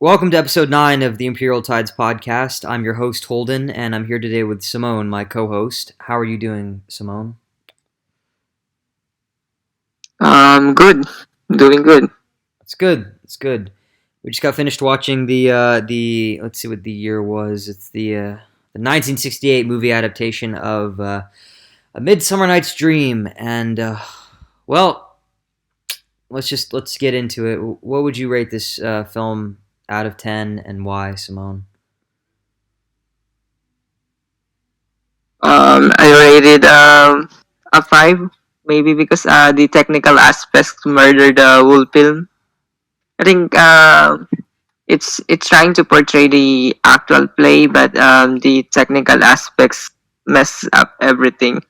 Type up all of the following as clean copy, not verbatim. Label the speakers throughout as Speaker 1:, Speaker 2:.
Speaker 1: Welcome to episode 9 of the Imperial Tides Podcast. I'm your host, Holden, and I'm here today with Simone, my co-host. How are you doing, Simone?
Speaker 2: Good. Doing good.
Speaker 1: It's good. It's good. We just got finished watching the let's see what the year was. It's the 1968 movie adaptation of A Midsummer Night's Dream, and well, let's get into it. What would you rate this film out of 10, and why, Simone?
Speaker 2: I rated a 5, maybe because the technical aspects murder the whole film. I think it's trying to portray the actual play, but the technical aspects mess up everything.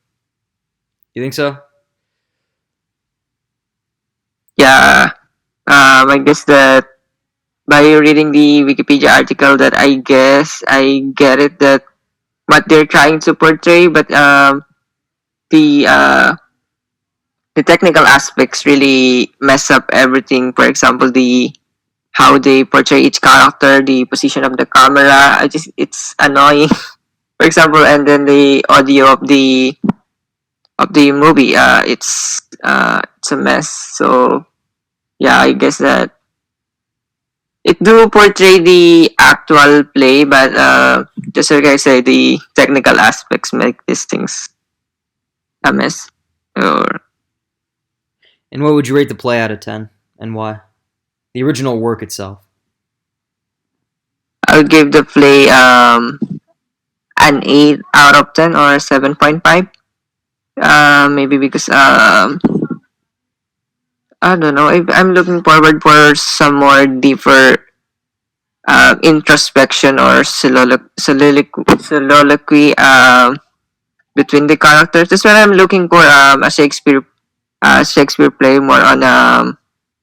Speaker 1: You think so?
Speaker 2: Yeah. I guess that by reading the Wikipedia article, that I guess I get it that what they're trying to portray, but the uh, the technical aspects really mess up everything. For example, the how they portray each character, the position of the camera. It's annoying. For example, and then the audio of the movie. It's a mess. So yeah, I guess that it do portray the actual play, but just like I say, the technical aspects make these things a mess. Or
Speaker 1: And what would you rate the play out of 10, and why? The original work itself.
Speaker 2: I'll give the play an 8 out of 10 or 7.5. Maybe because I don't know. If I'm looking forward for some more deeper introspection or soliloquy between the characters. That's what I'm looking for a Shakespeare play more on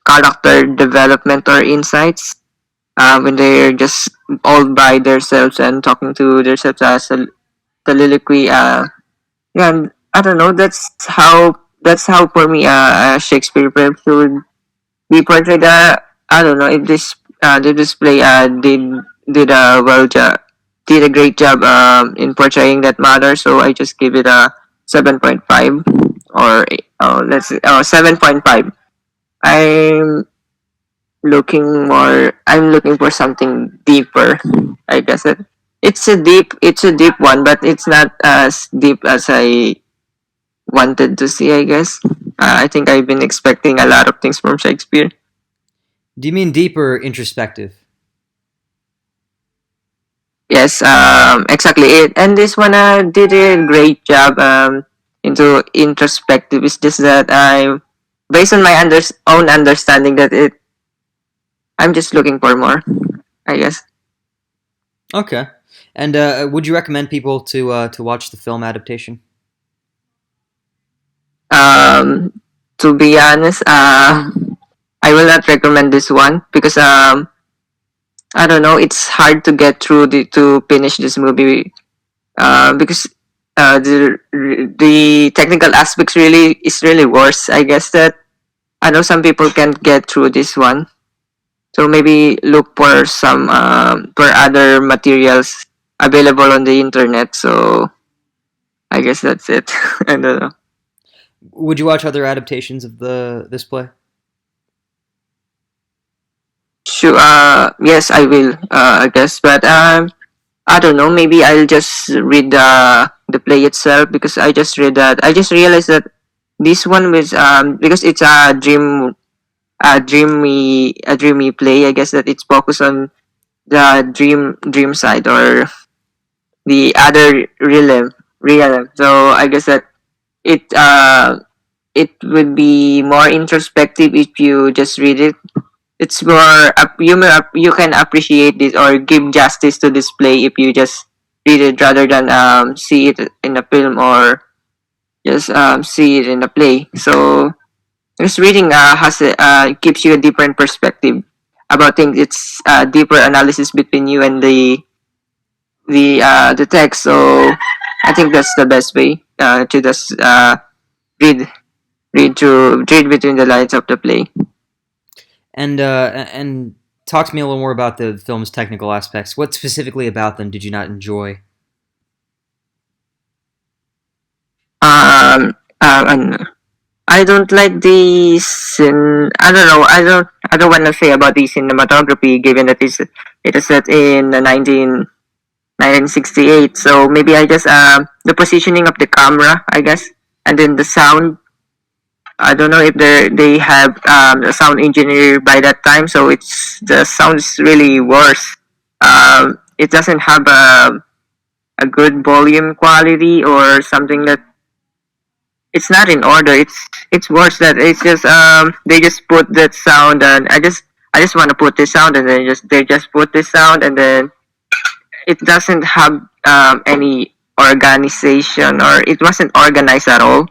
Speaker 2: character development or insights. When they're just all by themselves and talking to themselves as a soliloquy. Yeah, I don't know. That's how for me a Shakespeare play should be portrayed. I don't know if this play did a did a great job in portraying that matter. So I just give it a 7.5 or let's say 7.5. I'm I'm looking for something deeper. I guess it's a deep one, but it's not as deep as I wanted to see, I guess. I think I've been expecting a lot of things from Shakespeare.
Speaker 1: Do you mean deep or introspective?
Speaker 2: Yes, exactly it. And this one did a great job into introspective. It's just that based on my own understanding, that I'm just looking for more, I guess.
Speaker 1: Okay. And would you recommend people to watch the film adaptation?
Speaker 2: To be honest, I will not recommend this one because I don't know. It's hard to get through to finish this movie because the technical aspects really is really worse. I guess that I know some people can't get through this one, so maybe look for some for other materials available on the internet. So I guess that's it. I don't know.
Speaker 1: Would you watch other adaptations of this play?
Speaker 2: Sure. Yes, I will. I guess, but I don't know. Maybe I'll just read the play itself because I just read that. I just realized that this one was because it's a dreamy play. I guess that it's focused on the dream side or the other realm. So I guess that it it would be more introspective if you just read it. It's more you can appreciate this or give justice to this play if you just read it rather than see it in a film or just see it in a play. So just reading gives you a different perspective about things. It's a deeper analysis between you and the text. So I think that's the best way to just read read between the lines of the play.
Speaker 1: And talk to me a little more about the film's technical aspects. What specifically about them did you not enjoy?
Speaker 2: Ano, I don't like the I don't know. I don't want to say about the cinematography, given that it is set in the 1968. So maybe I just the positioning of the camera, I guess, and then the sound. I don't know if they have a sound engineer by that time, so it's the sound is really worse. It doesn't have a good volume quality or something that it's not in order. It's worse that it's just they just put that sound and I just want to put this sound and then they just put this sound and then it doesn't have any organization or it wasn't organized at all.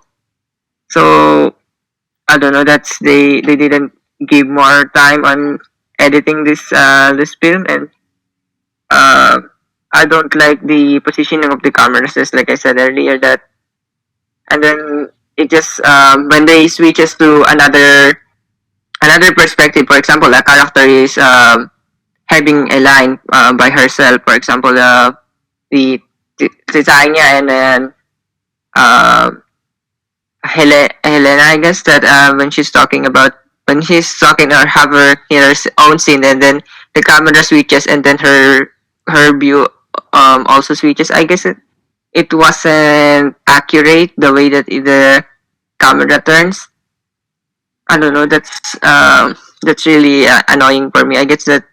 Speaker 2: So I don't know. They didn't give more time on editing this film and uh, I don't like the positioning of the cameras. Just like I said earlier, that and then it just when they switches to another perspective. For example, a character is having a line by herself. For example, the Titania and then uh, Helena, I guess that when she's talking or have her own scene, and then the camera switches, and then her view also switches. I guess it wasn't accurate the way that the camera turns. I don't know. That's really annoying for me. I guess that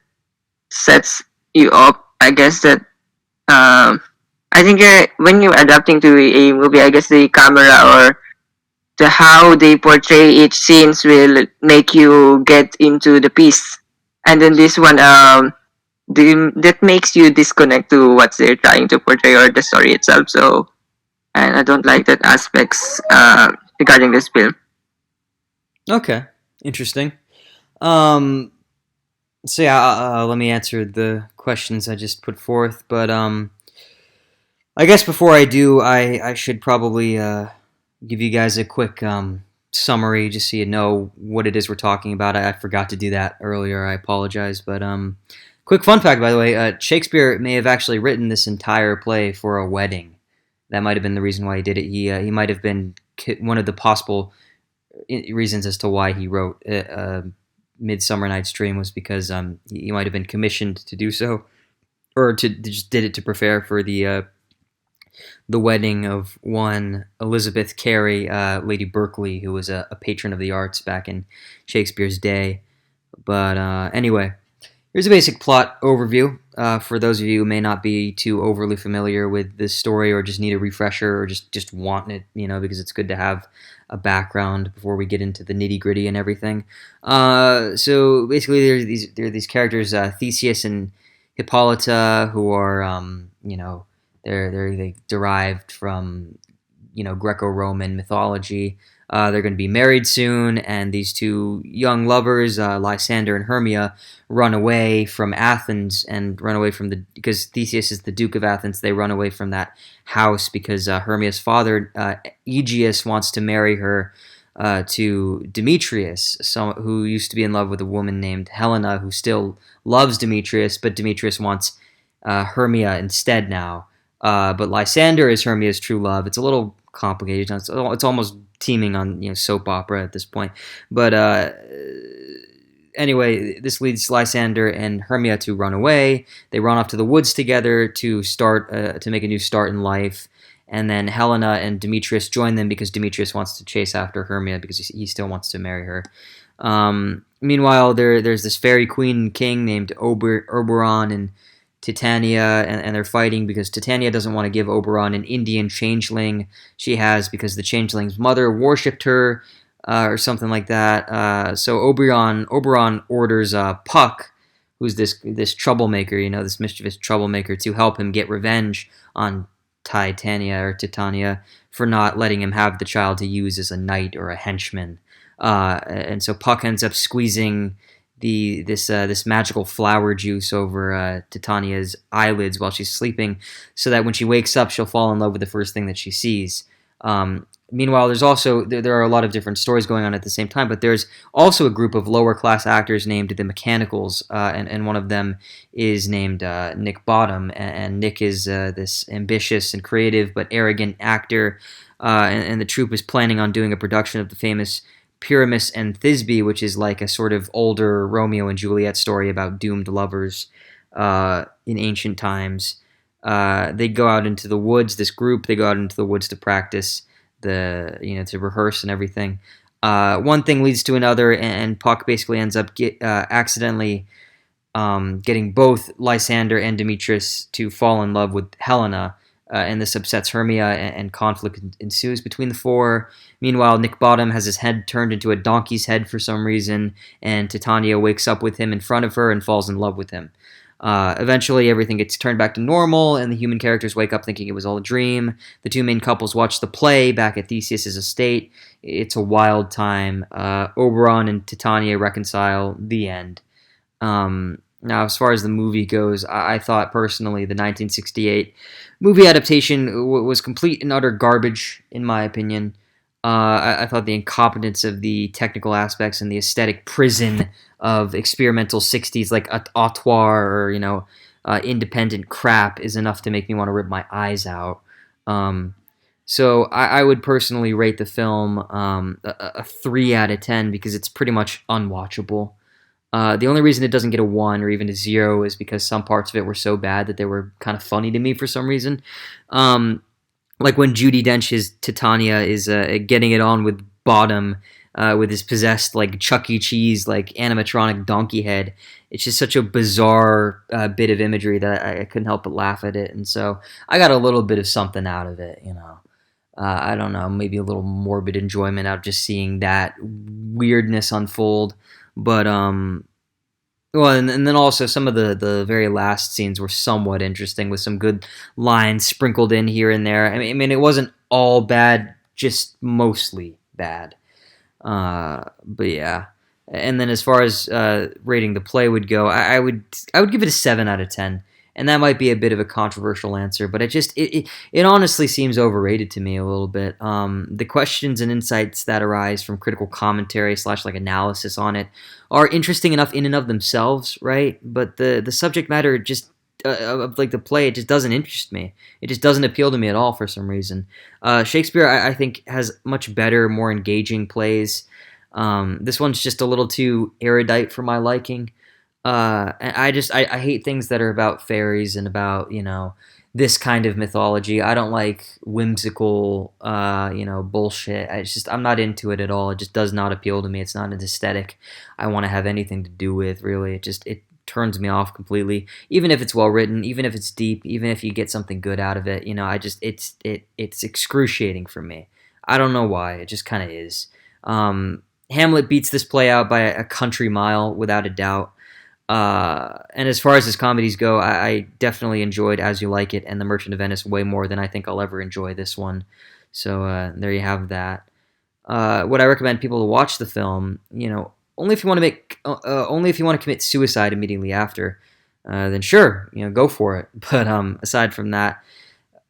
Speaker 2: sets you up. I guess that I think when you're adapting to a movie, I guess the camera or the how they portray each scenes will make you get into the piece. And then this one, that makes you disconnect to what they're trying to portray or the story itself. So, and I don't like that aspects regarding this film.
Speaker 1: Okay, interesting. Um, so yeah, let me answer the questions I just put forth. But I guess before I do, I should probably give you guys a quick summary just so you know what it is we're talking about. I forgot to do that earlier. I apologize. But quick fun fact, by the way, Shakespeare may have actually written this entire play for a wedding. That might have been the reason why he did it. He might have been one of the possible reasons as to why he wrote Midsummer Night's Dream was because he might have been commissioned to do so, or to just did it to prepare for the wedding of one Elizabeth Carey, Lady Berkeley, who was a patron of the arts back in Shakespeare's day. But anyway, here's a basic plot overview for those of you who may not be too overly familiar with this story or just need a refresher or just want it, because it's good to have a background before we get into the nitty-gritty and everything. So basically there are these characters, Theseus and Hippolyta, who are, they derived from, Greco-Roman mythology. They're going to be married soon, and these two young lovers, Lysander and Hermia, run away from Athens and run away because Theseus is the Duke of Athens. They run away from that house because Hermia's father, Aegeus, wants to marry her to Demetrius, who used to be in love with a woman named Helena, who still loves Demetrius, but Demetrius wants Hermia instead now. But Lysander is Hermia's true love. It's a little complicated. It's almost teaming on soap opera at this point. But anyway, this leads Lysander and Hermia to run away. They run off to the woods together to start to make a new start in life. And then Helena and Demetrius join them because Demetrius wants to chase after Hermia because he still wants to marry her. Meanwhile, there's this fairy queen and king named Oberon and Titania, and they're fighting because Titania doesn't want to give Oberon an Indian changeling she has because the changeling's mother worshipped her or something like that. So Oberon orders Puck, who's this troublemaker, this mischievous troublemaker, to help him get revenge on Titania for not letting him have the child to use as a knight or a henchman. And so Puck ends up squeezing this magical flower juice over Titania's eyelids while she's sleeping, so that when she wakes up, she'll fall in love with the first thing that she sees. Meanwhile, there's also there are a lot of different stories going on at the same time, but there's also a group of lower class actors named the Mechanicals, and one of them is named Nick Bottom, and Nick is this ambitious and creative but arrogant actor, and the troupe is planning on doing a production of the famous Pyramus and Thisbe, which is like a sort of older Romeo and Juliet story about doomed lovers in ancient times. They go out into the woods. This group, they go out into the woods to practice to rehearse and everything. One thing leads to another, and Puck basically ends up accidentally getting both Lysander and Demetrius to fall in love with Helena, and this upsets Hermia, and conflict ensues between the four. Meanwhile, Nick Bottom has his head turned into a donkey's head for some reason, and Titania wakes up with him in front of her and falls in love with him. Eventually, everything gets turned back to normal, and the human characters wake up thinking it was all a dream. The two main couples watch the play back at Theseus' estate. It's a wild time. Oberon and Titania reconcile. The end. Now, as far as the movie goes, I thought personally the 1968 movie adaptation was complete and utter garbage, in my opinion. I thought the incompetence of the technical aspects and the aesthetic prison of experimental 60s like auteur or independent crap is enough to make me want to rip my eyes out. So I would personally rate the film a 3 out of 10 because it's pretty much unwatchable. The only reason it doesn't get a 1 or even a 0 is because some parts of it were so bad that they were kind of funny to me for some reason. Like when Judi Dench's Titania is getting it on with Bottom with his possessed like Chuck E. Cheese like animatronic donkey head. It's just such a bizarre bit of imagery that I couldn't help but laugh at it, and so I got a little bit of something out of it. I don't know, maybe a little morbid enjoyment out of just seeing that weirdness unfold. But well, and then also some of the very last scenes were somewhat interesting with some good lines sprinkled in here and there. I mean, it wasn't all bad, just mostly bad. But yeah. And then as far as rating the play would go, I would give it a 7 out of 10. And that might be a bit of a controversial answer, but it honestly seems overrated to me a little bit. The questions and insights that arise from critical commentary / like analysis on it are interesting enough in and of themselves, right? But the subject matter just of like the play, it just doesn't interest me. It just doesn't appeal to me at all for some reason. Shakespeare, I think, has much better, more engaging plays. This one's just a little too erudite for my liking. And I hate things that are about fairies and about, this kind of mythology. I don't like whimsical, bullshit. I'm not into it at all. It just does not appeal to me. It's not an aesthetic I want to have anything to do with, really. It turns me off completely. Even if it's well written, even if it's deep, even if you get something good out of it, it's excruciating for me. I don't know why. It just kind of is. Hamlet beats this play out by a country mile, without a doubt. And as far as his comedies go, I definitely enjoyed As You Like It and The Merchant of Venice way more than I think I'll ever enjoy this one. So there you have that. Would I recommend people to watch the film? Only if you want to commit suicide immediately after. Then sure, go for it. But aside from that,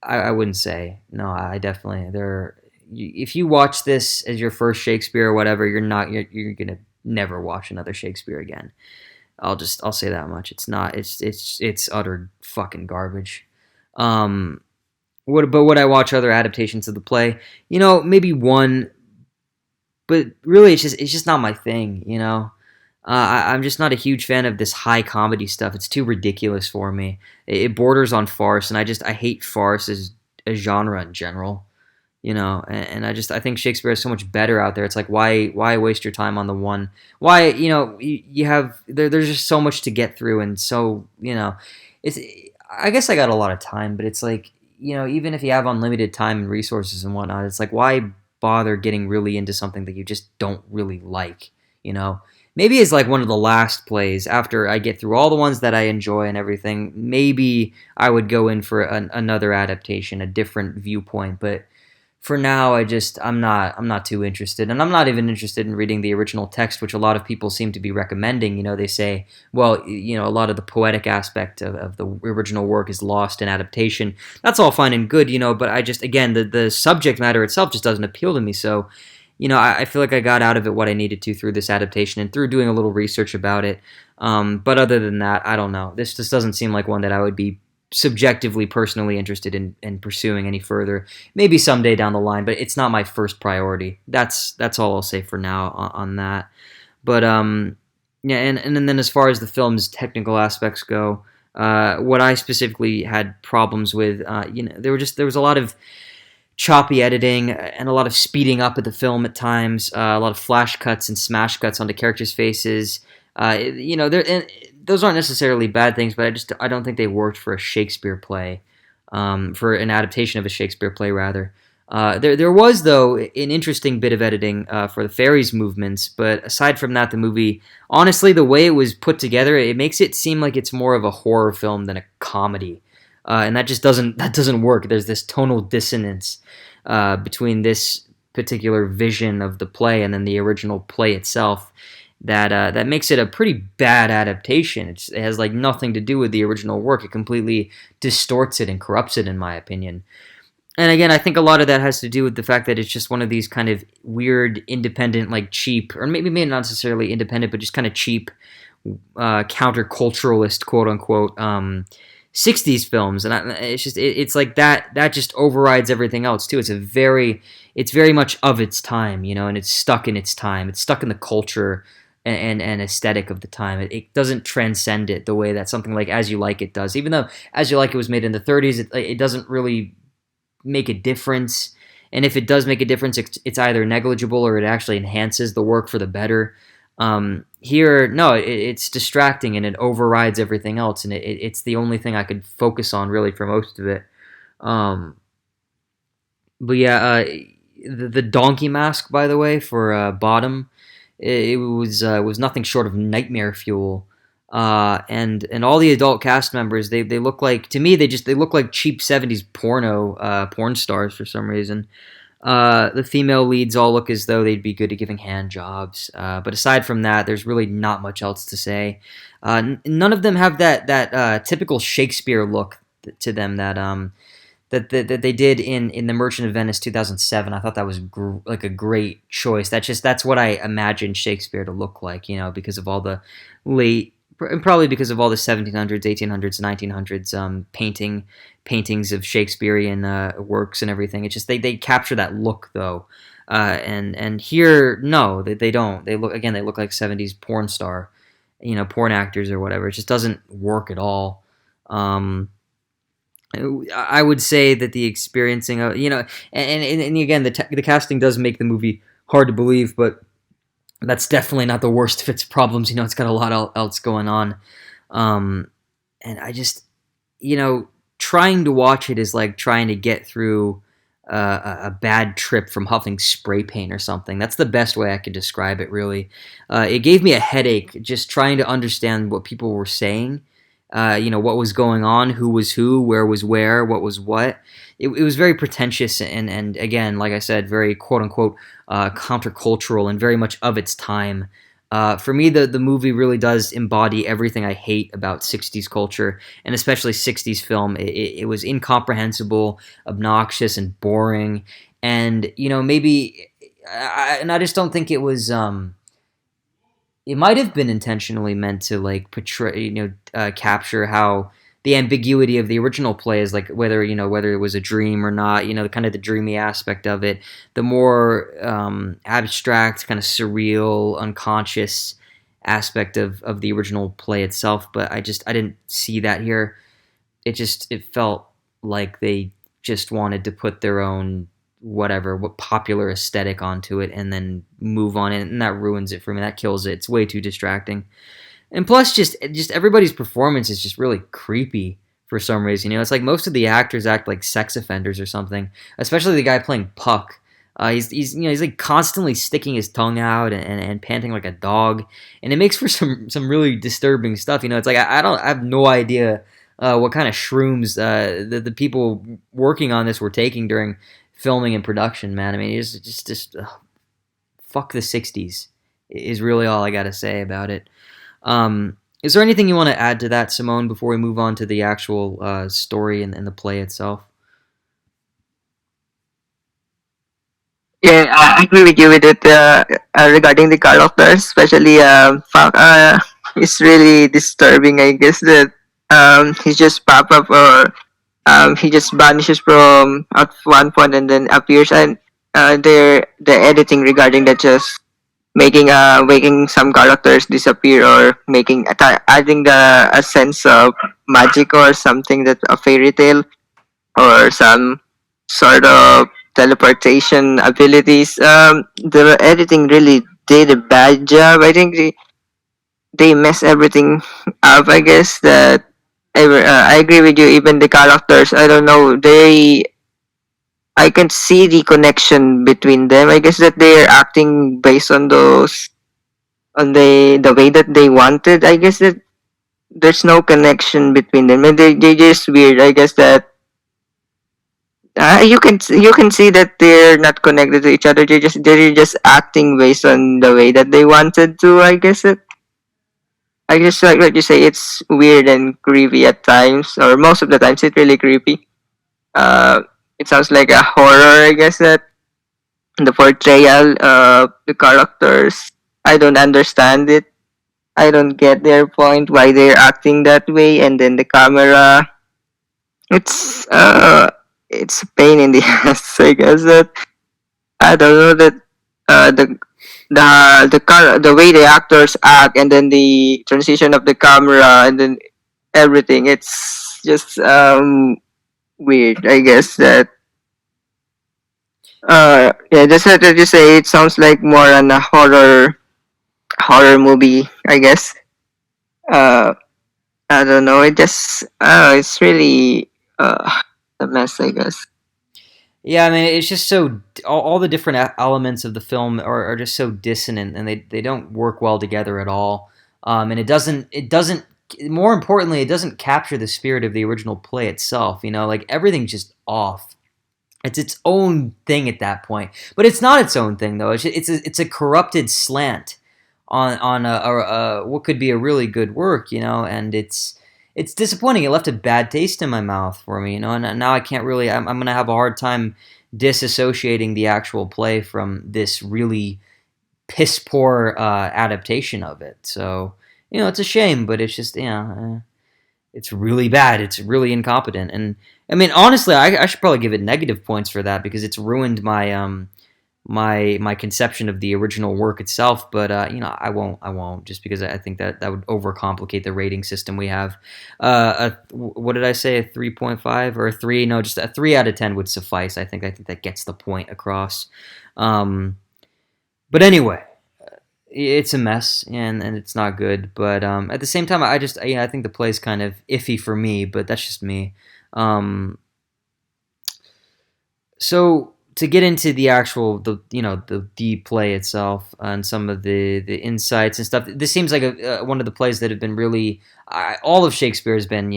Speaker 1: I wouldn't say. No, I definitely if you watch this as your first Shakespeare or whatever, you're gonna never watch another Shakespeare again. I'll say that much. It's utter fucking garbage. Would I watch other adaptations of the play? Maybe one, but really it's just not my thing. I'm just not a huge fan of this high comedy stuff. It's too ridiculous for me. It borders on farce, and I hate farce as a genre in general. And I think Shakespeare is so much better out there. It's like, why waste your time on the one? Why, you have, there's just so much to get through. And so, I guess I got a lot of time, but it's like, even if you have unlimited time and resources and whatnot, it's like, why bother getting really into something that you just don't really like, Maybe it's like one of the last plays after I get through all the ones that I enjoy and everything. Maybe I would go in for another adaptation, a different viewpoint, but for now, I'm not too interested, and I'm not even interested in reading the original text, which a lot of people seem to be recommending. They say, well, a lot of the poetic aspect of the original work is lost in adaptation. That's all fine and good, but I just, again, the subject matter itself just doesn't appeal to me. So, I feel like I got out of it what I needed to through this adaptation and through doing a little research about it. But other than that, I don't know. This just doesn't seem like one that I would be subjectively, personally interested in pursuing any further. Maybe someday down the line, but it's not my first priority. That's all I'll say for now on that. But yeah, and then as far as the film's technical aspects go, what I specifically had problems with, there was a lot of choppy editing and a lot of speeding up of the film at times, a lot of flash cuts and smash cuts onto characters' faces. Those aren't necessarily bad things, but I don't think they worked for a Shakespeare play, for an adaptation of a Shakespeare play rather. There was, though, an interesting bit of editing for the fairies movements, but aside from that, the movie, honestly, the way it was put together, it makes it seem like it's more of a horror film than a comedy. And that just doesn't work. There's this tonal dissonance between this particular vision of the play and then the original play itself that makes it a pretty bad adaptation. It has like nothing to do with the original work. It completely distorts it and corrupts it, in my opinion. And again, I think a lot of that has to do with the fact that it's just one of these kind of weird, independent, like cheap, or maybe not necessarily independent, but just kind of cheap, counterculturalist, quote unquote, 60s films, and it's like that just overrides everything else too. It's very much of its time, and it's stuck in its time. It's stuck in the culture and aesthetic of the time. It doesn't transcend it the way that something like As You Like It does. Even though As You Like It was made in the 30s, it doesn't really make a difference. And if it does make a difference, it's either negligible or it actually enhances the work for the better. Here, no, it's distracting and it overrides everything else, and it's the only thing I could focus on really for most of it. But yeah, the donkey mask, by the way, for Bottom, it was nothing short of nightmare fuel. And all the adult cast members, they look like, to me, they look like cheap 70s porn stars for some reason. The female leads all look as though they'd be good at giving hand jobs, but aside from that, there's really not much else to say. None of them have that typical Shakespeare look to them that they did in The Merchant of Venice 2007. I thought that was like a great choice. That's what I imagined Shakespeare to look like, because of all the probably because of all the 1700s, 1800s, 1900s paintings of Shakespearean works and everything. It's just they capture that look though, and here no, they don't. They look like 70s porn star, porn actors or whatever. It just doesn't work at all. I would say that the experiencing of and again the casting does make the movie hard to believe, but that's definitely not the worst of its problems. It's got a lot else going on. And I just, trying to watch it is like trying to get through a bad trip from huffing spray paint or something. That's the best way I could describe it, really. It gave me a headache just trying to understand what people were saying, what was going on, who was who, where was where, what was what. It was very pretentious and again, like I said, very quote-unquote countercultural and very much of its time. For me, the movie really does embody everything I hate about 60s culture, and especially 60s film. It was incomprehensible, obnoxious, and boring. And, maybe... I just don't think it was... it might have been intentionally meant to, like, portray, capture how... the ambiguity of the original play is like whether it was a dream or not, kind of the dreamy aspect of it, the more abstract, kind of surreal, unconscious aspect of the original play itself. But I didn't see that here. It felt like they just wanted to put their own what popular aesthetic onto it and then move on, and that ruins it for me. That kills it. It's way too distracting. And plus, just everybody's performance is just really creepy for some reason. It's like most of the actors act like sex offenders or something. Especially the guy playing Puck. He's like constantly sticking his tongue out and panting like a dog, and it makes for some really disturbing stuff. It's like I have no idea what kind of shrooms the people working on this were taking during filming and production, man. I mean, it's just fuck the '60s is really all I got to say about it. Is there anything you want to add to that, Simone, before we move on to the actual story and the play itself?
Speaker 2: Yeah, I agree with you with it regarding the characters, especially it's really disturbing. I guess that he just pop up or he just vanishes from at one point and then appears, and the editing regarding that just making some characters disappear or adding a sense of magic or something that a fairy tale or some sort of teleportation abilities. The editing really did a bad job. I think they mess everything up. I guess that I agree with you. Even the characters, I don't know. I can see the connection between them. I guess that they're acting based on those on the way that they wanted. I guess that there's no connection between them, and they just weird. I guess that you can see that they're not connected to each other. They're just acting based on the way that they wanted to. I guess like what you say, it's weird and creepy at times, or most of the times it's really creepy. Uh, it sounds like a horror. I guess that the portrayal of the characters, I don't understand it. I don't get their point why they're acting that way, and then the camera, it's it's a pain in the ass. I guess that I don't know that uh, the the way the actors act, and then the transition of the camera, and then everything. It's just weird. I guess that yeah, that's what you say. It sounds like more on a horror movie. I guess. Uh, I don't know. It's really a mess. I guess.
Speaker 1: Yeah, I mean, it's just so all the different elements of the film are just so dissonant, and they don't work well together at all. And it doesn't. More importantly, it doesn't capture the spirit of the original play itself. You know, like everything's just off. It's its own thing at that point, but it's not its own thing though. It's a corrupted slant on what could be a really good work, you know, and it's disappointing. It left a bad taste in my mouth for me, you know, and now I can't really. I'm gonna have a hard time disassociating the actual play from this really piss poor adaptation of it. So you know, it's a shame, but it's just it's really bad. It's really incompetent, and I mean, honestly, I should probably give it negative points for that because it's ruined my conception of the original work itself. But you know, I won't just because I think that would overcomplicate the rating system we have. What did I say? A 3.5 or a 3? No, just a 3 out of 10 would suffice. I think that gets the point across. But anyway, it's a mess and it's not good. But at the same time, I think the play's kind of iffy for me. But that's just me. Um, so to get into the actual the play itself and some of the insights and stuff, this seems like one of the plays that have been really all of Shakespeare has been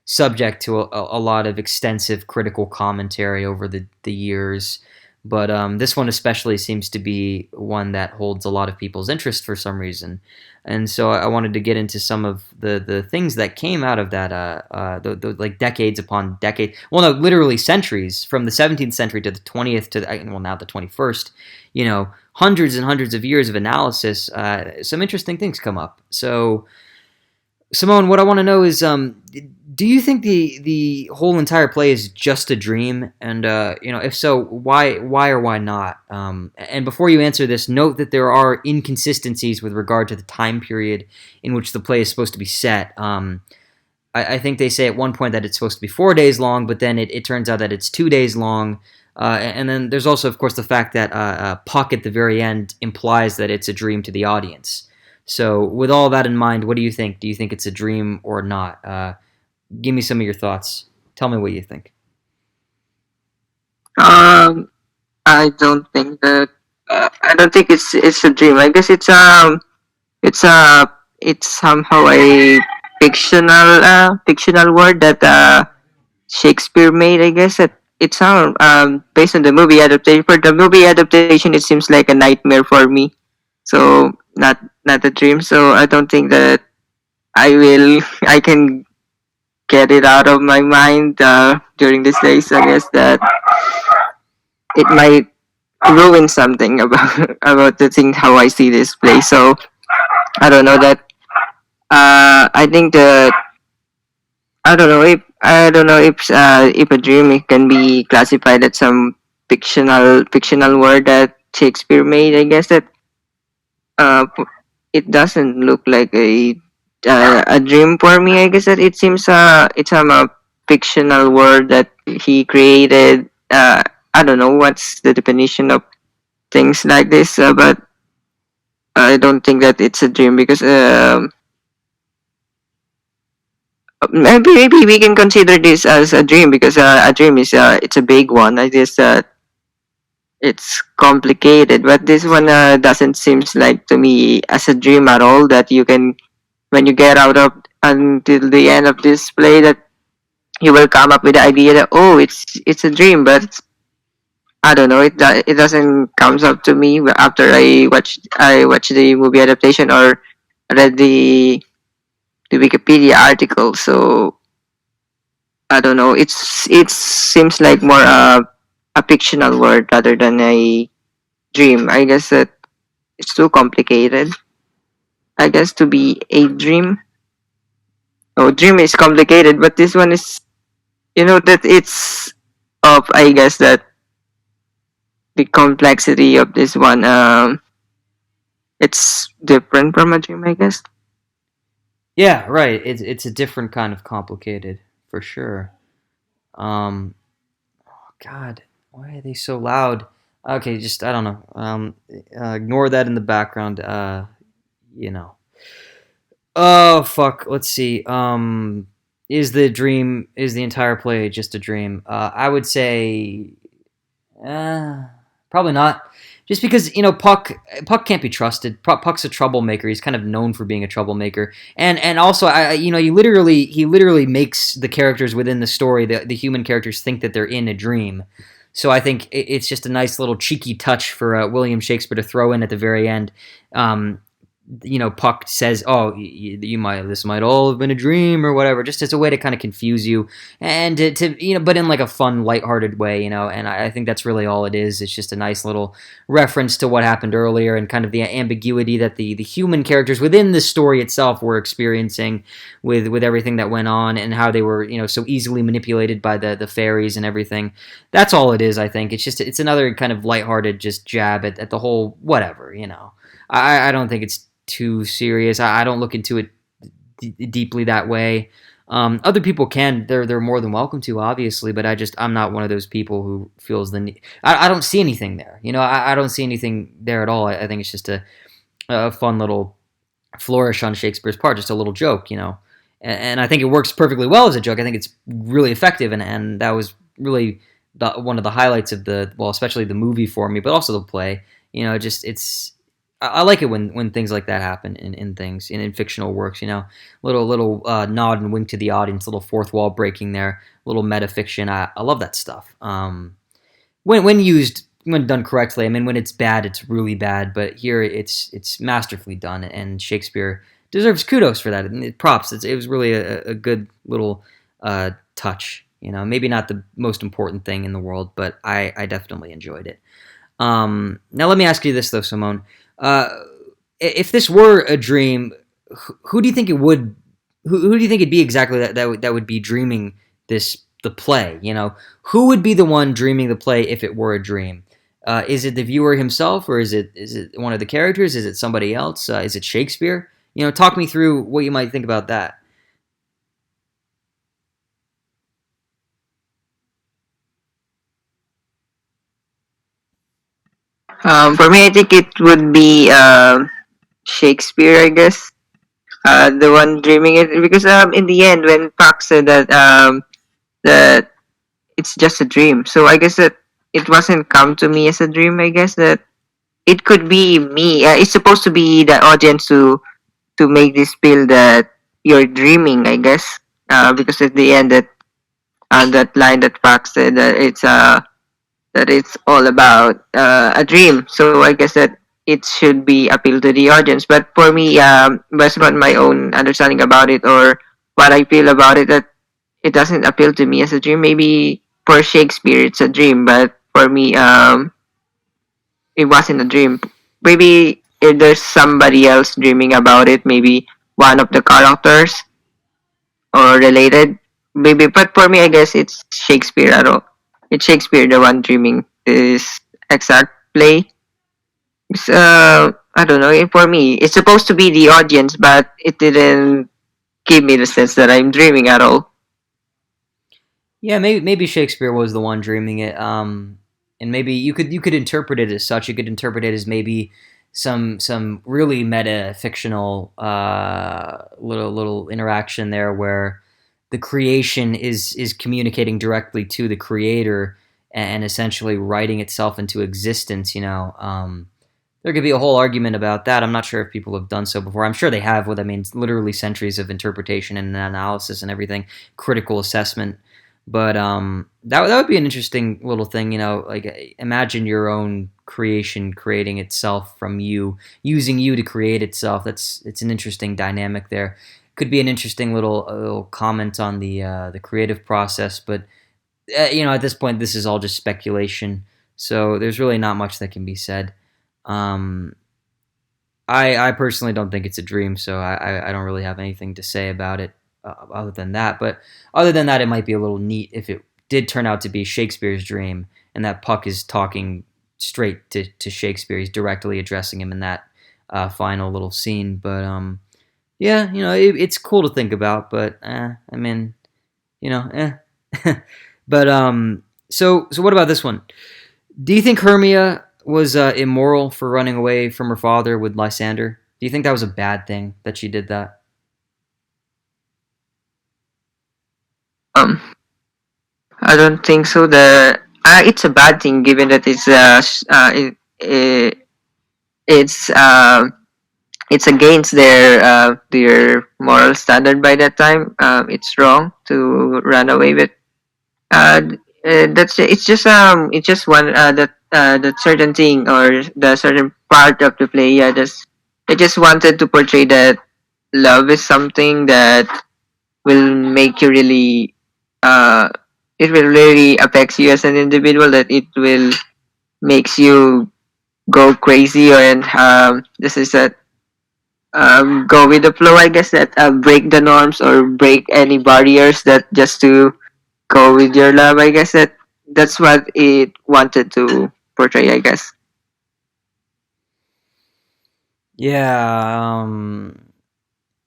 Speaker 1: subject to a lot of extensive critical commentary over the years. But this one especially seems to be one that holds a lot of people's interest for some reason. And so I wanted to get into some of the things that came out of that, the like decades upon decades. Well, no, literally centuries from the 17th century to the 20th to now the 21st. You know, hundreds and hundreds of years of analysis. Some interesting things come up. So, Simone, what I want to know is, do you think the whole entire play is just a dream? And if so, why or why not? And before you answer this, note that there are inconsistencies with regard to the time period in which the play is supposed to be set. I think they say at one point that it's supposed to be 4 days long, but then it turns out that it's 2 days long. And then there's also, of course, the fact that Puck at the very end implies that it's a dream to the audience. So with all that in mind, what do you think? Do you think it's a dream or not? Give me some of your thoughts. Tell me what you think.
Speaker 2: Um, I don't think that. I don't think it's a dream. I guess it's a it's somehow a fictional word that Shakespeare made. I guess that it sounds based on the movie adaptation. For the movie adaptation, it seems like a nightmare for me. So not a dream. So I don't think that I can get it out of my mind during these days. I guess that it might ruin something about about the thing how I see this place. So I don't know that. I think that I don't know if a dream it can be classified as some fictional word that Shakespeare made. I guess that uh, it doesn't look like a dream for me. I guess that it seems it's a fictional word that he created. I don't know what's the definition of things like this, but I don't think that it's a dream because maybe we can consider this as a dream because a dream is it's a big one. I guess it's complicated, but this one doesn't seems like to me as a dream at all. That you can when you get out of until the end of this play that you will come up with the idea that oh it's a dream, but I don't know it doesn't comes up to me after I watch the movie adaptation or read the Wikipedia article. So I don't know. It seems like more a fictional word rather than a dream. I guess that it's too complicated. I guess to be a dream. Oh, dream is complicated, but this one is that it's of I guess that the complexity of this one it's different from a dream. I guess.
Speaker 1: Yeah, right. It's a different kind of complicated for sure. Um, God, why are they so loud? Okay, just I don't know. Ignore that in the background. You know. Oh fuck. Let's see. Is the entire play just a dream? I would say, uh, probably not. Just because Puck can't be trusted. Puck's a troublemaker. He's kind of known for being a troublemaker, and also he literally makes the characters within the story, the human characters, think that they're in a dream. So I think it's just a nice little cheeky touch for William Shakespeare to throw in at the very end. Um, Puck says, "Oh, you might this might all have been a dream or whatever," just as a way to kind of confuse you and but in like a fun, lighthearted way, And I think that's really all it is. It's just a nice little reference to what happened earlier and kind of the ambiguity that the human characters within the story itself were experiencing with everything that went on and how they were so easily manipulated by the fairies and everything. That's all it is. I think it's another kind of lighthearted just jab at the whole whatever. I don't think it's too serious. I don't look into it deeply that way. Other people can. They're more than welcome to, obviously, but I'm not one of those people who feels the need. I don't see anything there. I don't see anything there at all. I think it's just a fun little flourish on Shakespeare's part, just a little joke, And I think it works perfectly well as a joke. I think it's really effective, and that was really one of the highlights of especially the movie for me, but also the play. I like it when things like that happen in things in fictional works. Little nod and wink to the audience, little fourth wall breaking there, little metafiction. I love that stuff. When done correctly, I mean when it's bad, it's really bad. But here it's masterfully done, and Shakespeare deserves kudos for that. And props. It was really a good little touch. Maybe not the most important thing in the world, but I definitely enjoyed it. Now let me ask you this though, Simone. If this were a dream, who do you think it would? Who do you think it'd be exactly that would be dreaming the play? Who would be the one dreaming the play if it were a dream? Is it the viewer himself, or is it one of the characters? Is it somebody else? Is it Shakespeare? Talk me through what you might think about that.
Speaker 2: For me, I think it would be Shakespeare. I guess the one dreaming it because in the end when Park said that it's just a dream, so I guess that it wasn't come to me as a dream. I guess that it could be me. It's supposed to be the audience to make this feel that you're dreaming. I guess because at the end that that line that Fox said that it's all about a dream. So I guess that it should be appeal to the audience. But for me, based on my own understanding about it or what I feel about it, that it doesn't appeal to me as a dream. Maybe for Shakespeare, it's a dream, but for me, it wasn't a dream. Maybe if there's somebody else dreaming about it, maybe one of the characters or related, maybe. But for me, I guess it's Shakespeare at all. It's Shakespeare the one dreaming this exact play. It's, I don't know. For me, it's supposed to be the audience, but it didn't give me the sense that I'm dreaming at all.
Speaker 1: Yeah, maybe Shakespeare was the one dreaming it. And maybe you could interpret it as such. You could interpret it as maybe some really meta fictional little interaction there where the creation is communicating directly to the creator and essentially writing itself into existence. There could be a whole argument about that. I'm not sure if people have done so before. I'm sure they have. With I mean, literally centuries of interpretation and analysis and everything, critical assessment. But that would be an interesting little thing. Like imagine your own creation creating itself from you, using you to create itself. It's an interesting dynamic there. Could be an interesting little comment on the creative process. But at this point, this is all just speculation. So there's really not much that can be said. Um, I personally don't think it's a dream, so I don't really have anything to say about it other than that. But other than that, it might be a little neat if it did turn out to be Shakespeare's dream, and that Puck is talking straight to Shakespeare. He's directly addressing him in that final little scene. But yeah, it's cool to think about. But I mean, but so what about this one? Do you think Hermia was immoral for running away from her father with Lysander? Do you think that was a bad thing that she did that?
Speaker 2: Um, I don't think so. It's a bad thing given that it's it's against their moral standard by that time. It's wrong to run away with. That's it's just one that certain thing or the certain part of the play. Yeah, just I just wanted to portray that love is something that will make you really it will really affects you as an individual. That it will makes you go crazy and this is that go with the flow. I guess that break the norms or break any barriers that just to go with your love. I guess that's what it wanted to portray. I guess.
Speaker 1: Yeah,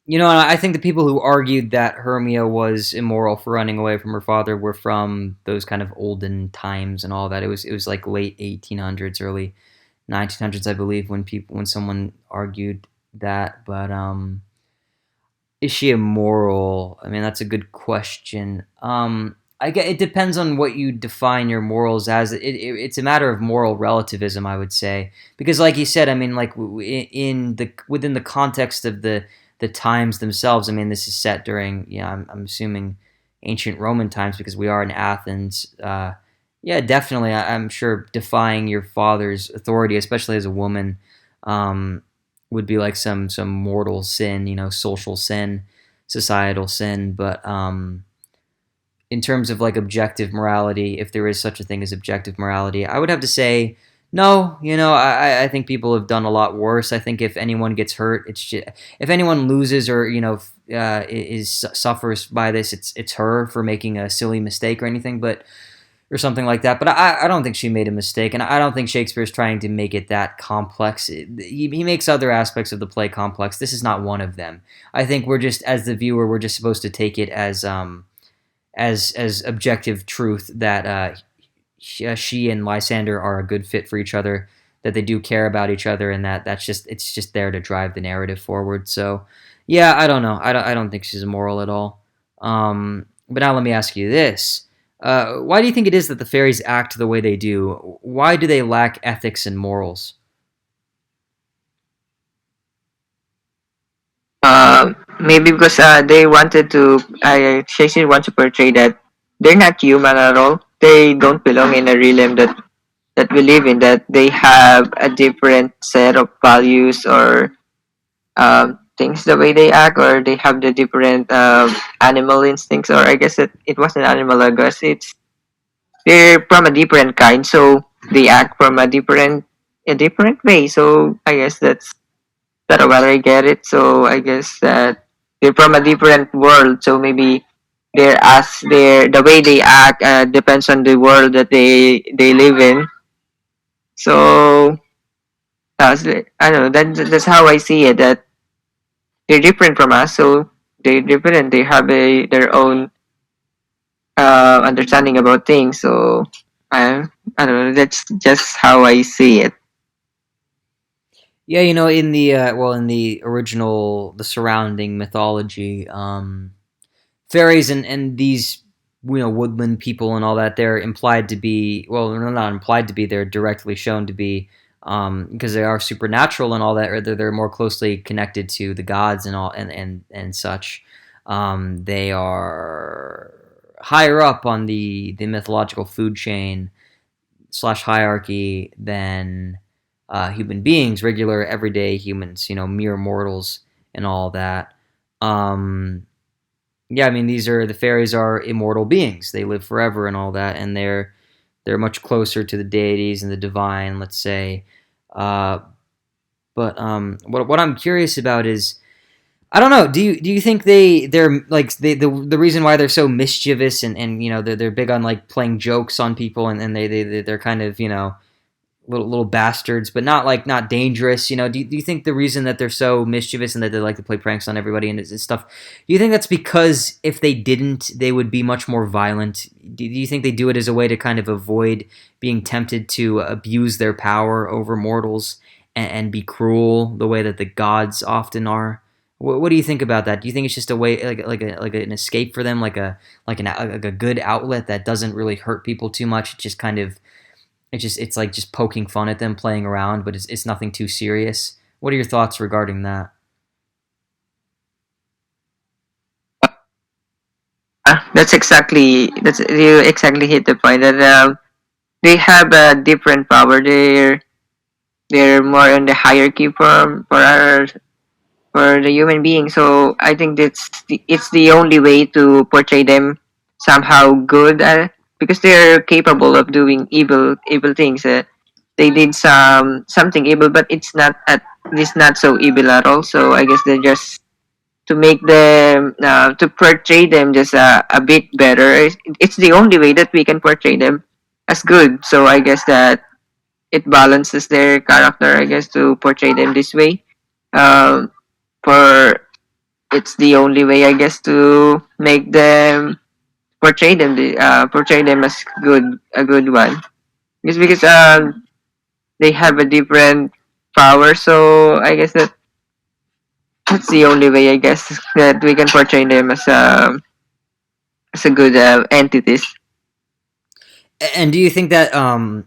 Speaker 1: I think the people who argued that Hermia was immoral for running away from her father were from those kind of olden times and all that. It was like late 1800s, early 1900s, I believe, when someone argued that. But is she immoral? I mean, that's a good question. I get it depends on what you define your morals as. It's a matter of moral relativism, I would say, because, like you said, I mean, like within the context of the times themselves. I mean, this is set during, I'm assuming ancient Roman times because we are in Athens. Yeah, definitely. I'm sure defying your father's authority, especially as a woman, would be like some mortal sin, social sin, societal sin. But in terms of like objective morality, if there is such a thing as objective morality, I would have to say no. I think people have done a lot worse. I think if anyone gets hurt, it's just, if anyone loses or is suffers by this, it's her for making a silly mistake or anything, but or something like that. But I don't think she made a mistake, and I don't think Shakespeare's trying to make it that complex. He makes other aspects of the play complex. This is not one of them. I think we're just, as the viewer, we're just supposed to take it as objective truth that she and Lysander are a good fit for each other, that they do care about each other, and it's just there to drive the narrative forward. So, yeah, I don't know. I don't think she's immoral at all. But now let me ask you this. Why do you think it is that the fairies act the way they do? Why do they lack ethics and morals?
Speaker 2: Maybe because they wanted to. Shakespeare wants to portray that. they're not human at all. They don't belong in a realm that we live in. That they have a different set of values or things the way they act, or they have the different animal instincts, or I guess it wasn't animal. I guess they're from a different kind, so they act from a different way. So I guess that's whether I get it. So I guess that they're from a different world. So maybe the way they act depends on the world that they live in. So I don't know. That's how I see it. That they're different from us. So they're different. They have their own understanding about things. So I don't know. That's just how I see it.
Speaker 1: Yeah, you know, in the in the original, the surrounding mythology, fairies and these woodland people and all that, they're implied to be, well, they're not implied to be, they're directly shown to be, because they are supernatural and all that, or they're more closely connected to the gods and all and such. They are higher up on the mythological food chain slash hierarchy than human beings, regular everyday humans, mere mortals and all that. Um, yeah, I mean, the fairies are immortal beings. They live forever and all that, and they're much closer to the deities and the divine, let's say. Uh, but what I'm curious about is, I don't know. Do you think they're like the reason why they're so mischievous and they're big on like playing jokes on people, and they're kind of little bastards, but not dangerous. Do you think the reason that they're so mischievous and that they like to play pranks on everybody and stuff, do you think that's because if they didn't, they would be much more violent? Do you think they do it as a way to kind of avoid being tempted to abuse their power over mortals and be cruel the way that the gods often are? What do you think about that? Do you think it's just a way, like an escape for them, like a good outlet that doesn't really hurt people too much? It just kind of it's like just poking fun at them, playing around, but it's nothing too serious. What are your thoughts regarding that?
Speaker 2: That's you exactly hit the point that they have a different power. They're more in the hierarchy for the human being. So I think it's the only way to portray them somehow good, because they're capable of doing evil things. They did something evil, but it's not so evil at all. So I guess they're just to make them to portray them just a bit better. It's the only way that we can portray them as good. So I guess that it balances their character. I guess to portray them this way. Um, for It's the only way, I guess, to make them portray them as a good one. Just because they have a different power, so I guess that's the only way, I guess, that we can portray them as a good entities.
Speaker 1: And do you think that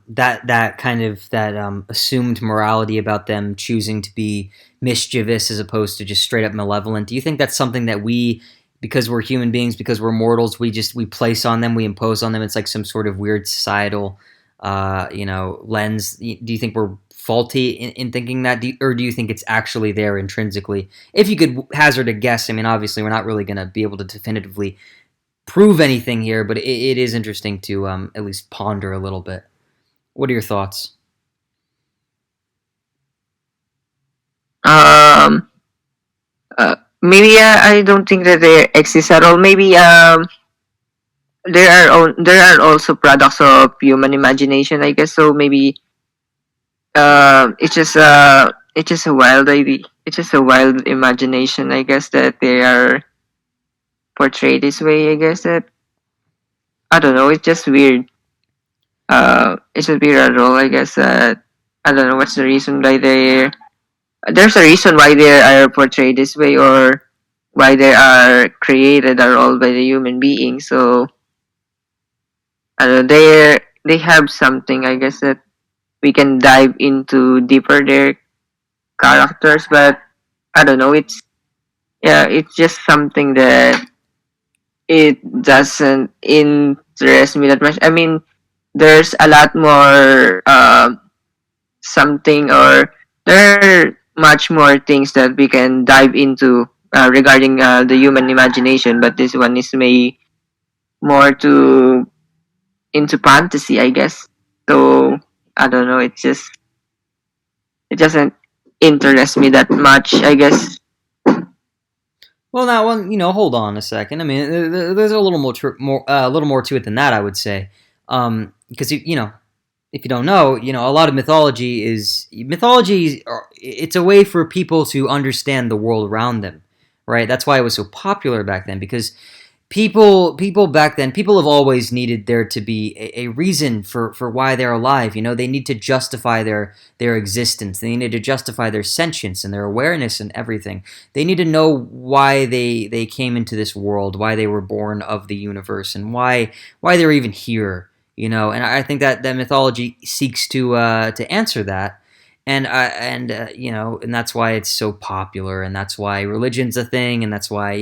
Speaker 1: that kind of that assumed morality about them choosing to be mischievous as opposed to just straight up malevolent? Do you think that's something that we, because we're human beings, because we're mortals, we place on them, we impose on them? It's like some sort of weird societal, lens. Do you think we're faulty in thinking that, or do you think it's actually there intrinsically? If you could hazard a guess, I mean, obviously, we're not really going to be able to definitively prove anything here, but it is interesting to at least ponder a little bit. What are your thoughts?
Speaker 2: Um, Maybe I don't think that they exist at all. Maybe there are also products of human imagination, I guess. So maybe it's just a wild idea. It's just a wild imagination, I guess, that they are portrayed this way. I guess that I don't know. It's just weird. It's just weird at all. I guess that I don't know what's the reason why they. There's a reason why they are portrayed this way, or why they are created are all by the human being. So I don't know. They have something, I guess, that we can dive into deeper their characters, but I don't know. It's just something that it doesn't interest me that much. I mean, there's a lot more something, or there are much more things that we can dive into regarding the human imagination, but this one is may more to into fantasy, I guess. So I don't know. It doesn't interest me that much, I guess.
Speaker 1: Well, now, one, hold on a second. I mean, there's a little a little more to it than that, I would say, because if you don't know, a lot of mythology. It's a way for people to understand the world around them, right? That's why it was so popular back then, because people back then, people have always needed there to be a reason for why they're alive. They need to justify their existence. They need to justify their sentience and their awareness and everything. They need to know why they came into this world, why they were born of the universe, and why they're even here. And I think that mythology seeks to answer that. And that's why it's so popular, and that's why religion's a thing, and that's why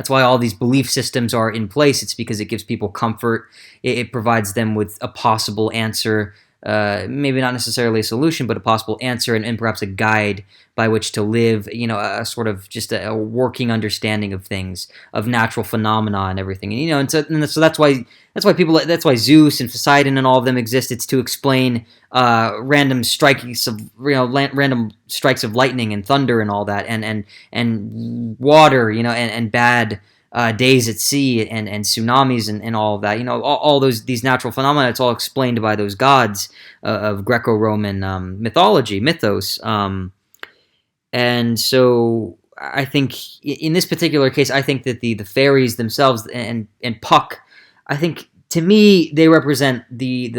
Speaker 1: all these belief systems are in place. It's because it gives people comfort. It provides them with a possible answer, maybe not necessarily a solution, but a possible answer, and perhaps a guide by which to live. A sort of just a working understanding of things, of natural phenomena and everything. And so that's why Zeus and Poseidon and all of them exist. It's to explain random strikes of random strikes of lightning and thunder and all that, and water, and bad days at sea, and tsunamis, and all of that. All these natural phenomena. It's all explained by those gods of Greco-Roman mythos. And so I think in this particular case, I think that the fairies themselves and Puck, I think, to me, they represent the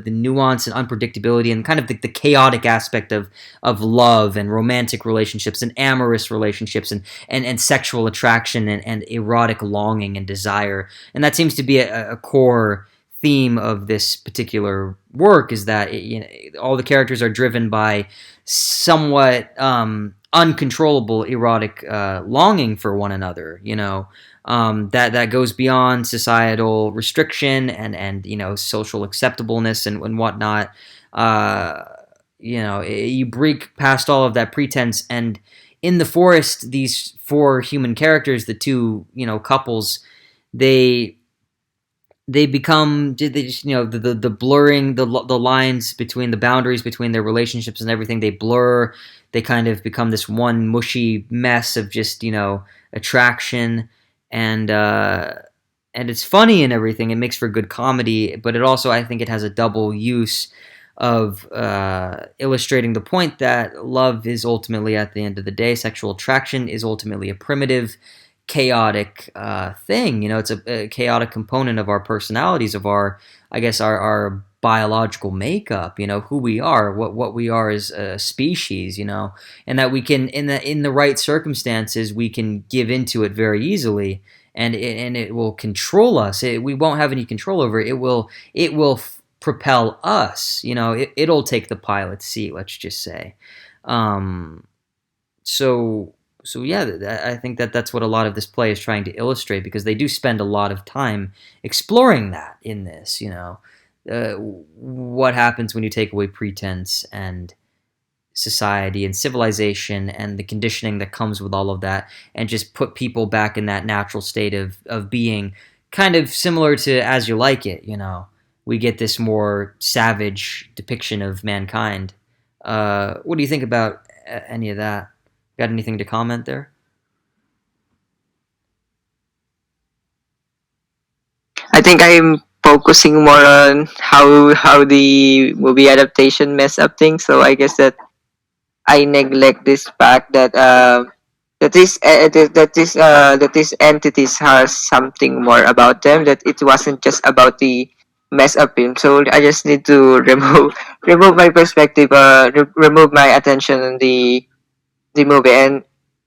Speaker 1: nuance and unpredictability and kind of the chaotic aspect of love and romantic relationships and amorous relationships and sexual attraction and erotic longing and desire. And that seems to be a core theme of this particular work, is that all the characters are driven by somewhat uncontrollable erotic longing for one another. That goes beyond societal restriction and social acceptableness and whatnot. You break past all of that pretense, and in the forest, these four human characters, the two couples, they become, they just, the blurring, the lines between the boundaries between their relationships and everything, they blur. They kind of become this one mushy mess of just attraction, and it's funny and everything. It makes for good comedy, but it also, I think, it has a double use of illustrating the point that love is ultimately, at the end of the day, sexual attraction is ultimately a primitive, chaotic thing. It's a chaotic component of our personalities, of our biological makeup. Who we are, what we are as a species. And that we can, in the right circumstances, we can give into it very easily, and it will control us. We won't have any control over it. It will propel us. It'll take the pilot's seat. Let's just say. So yeah, I think that's what a lot of this play is trying to illustrate, because they do spend a lot of time exploring that in this. What happens when you take away pretense and society and civilization and the conditioning that comes with all of that, and just put people back in that natural state of being, kind of similar to As You Like It. We get this more savage depiction of mankind. What do you think about any of that? Got anything to comment there?
Speaker 2: I think I'm focusing more on how the movie adaptation mess up things. So I guess that I neglect this fact that that these entities has something more about them. That it wasn't just about the mess up film. So I just need to remove my perspective, remove my attention on the movie, and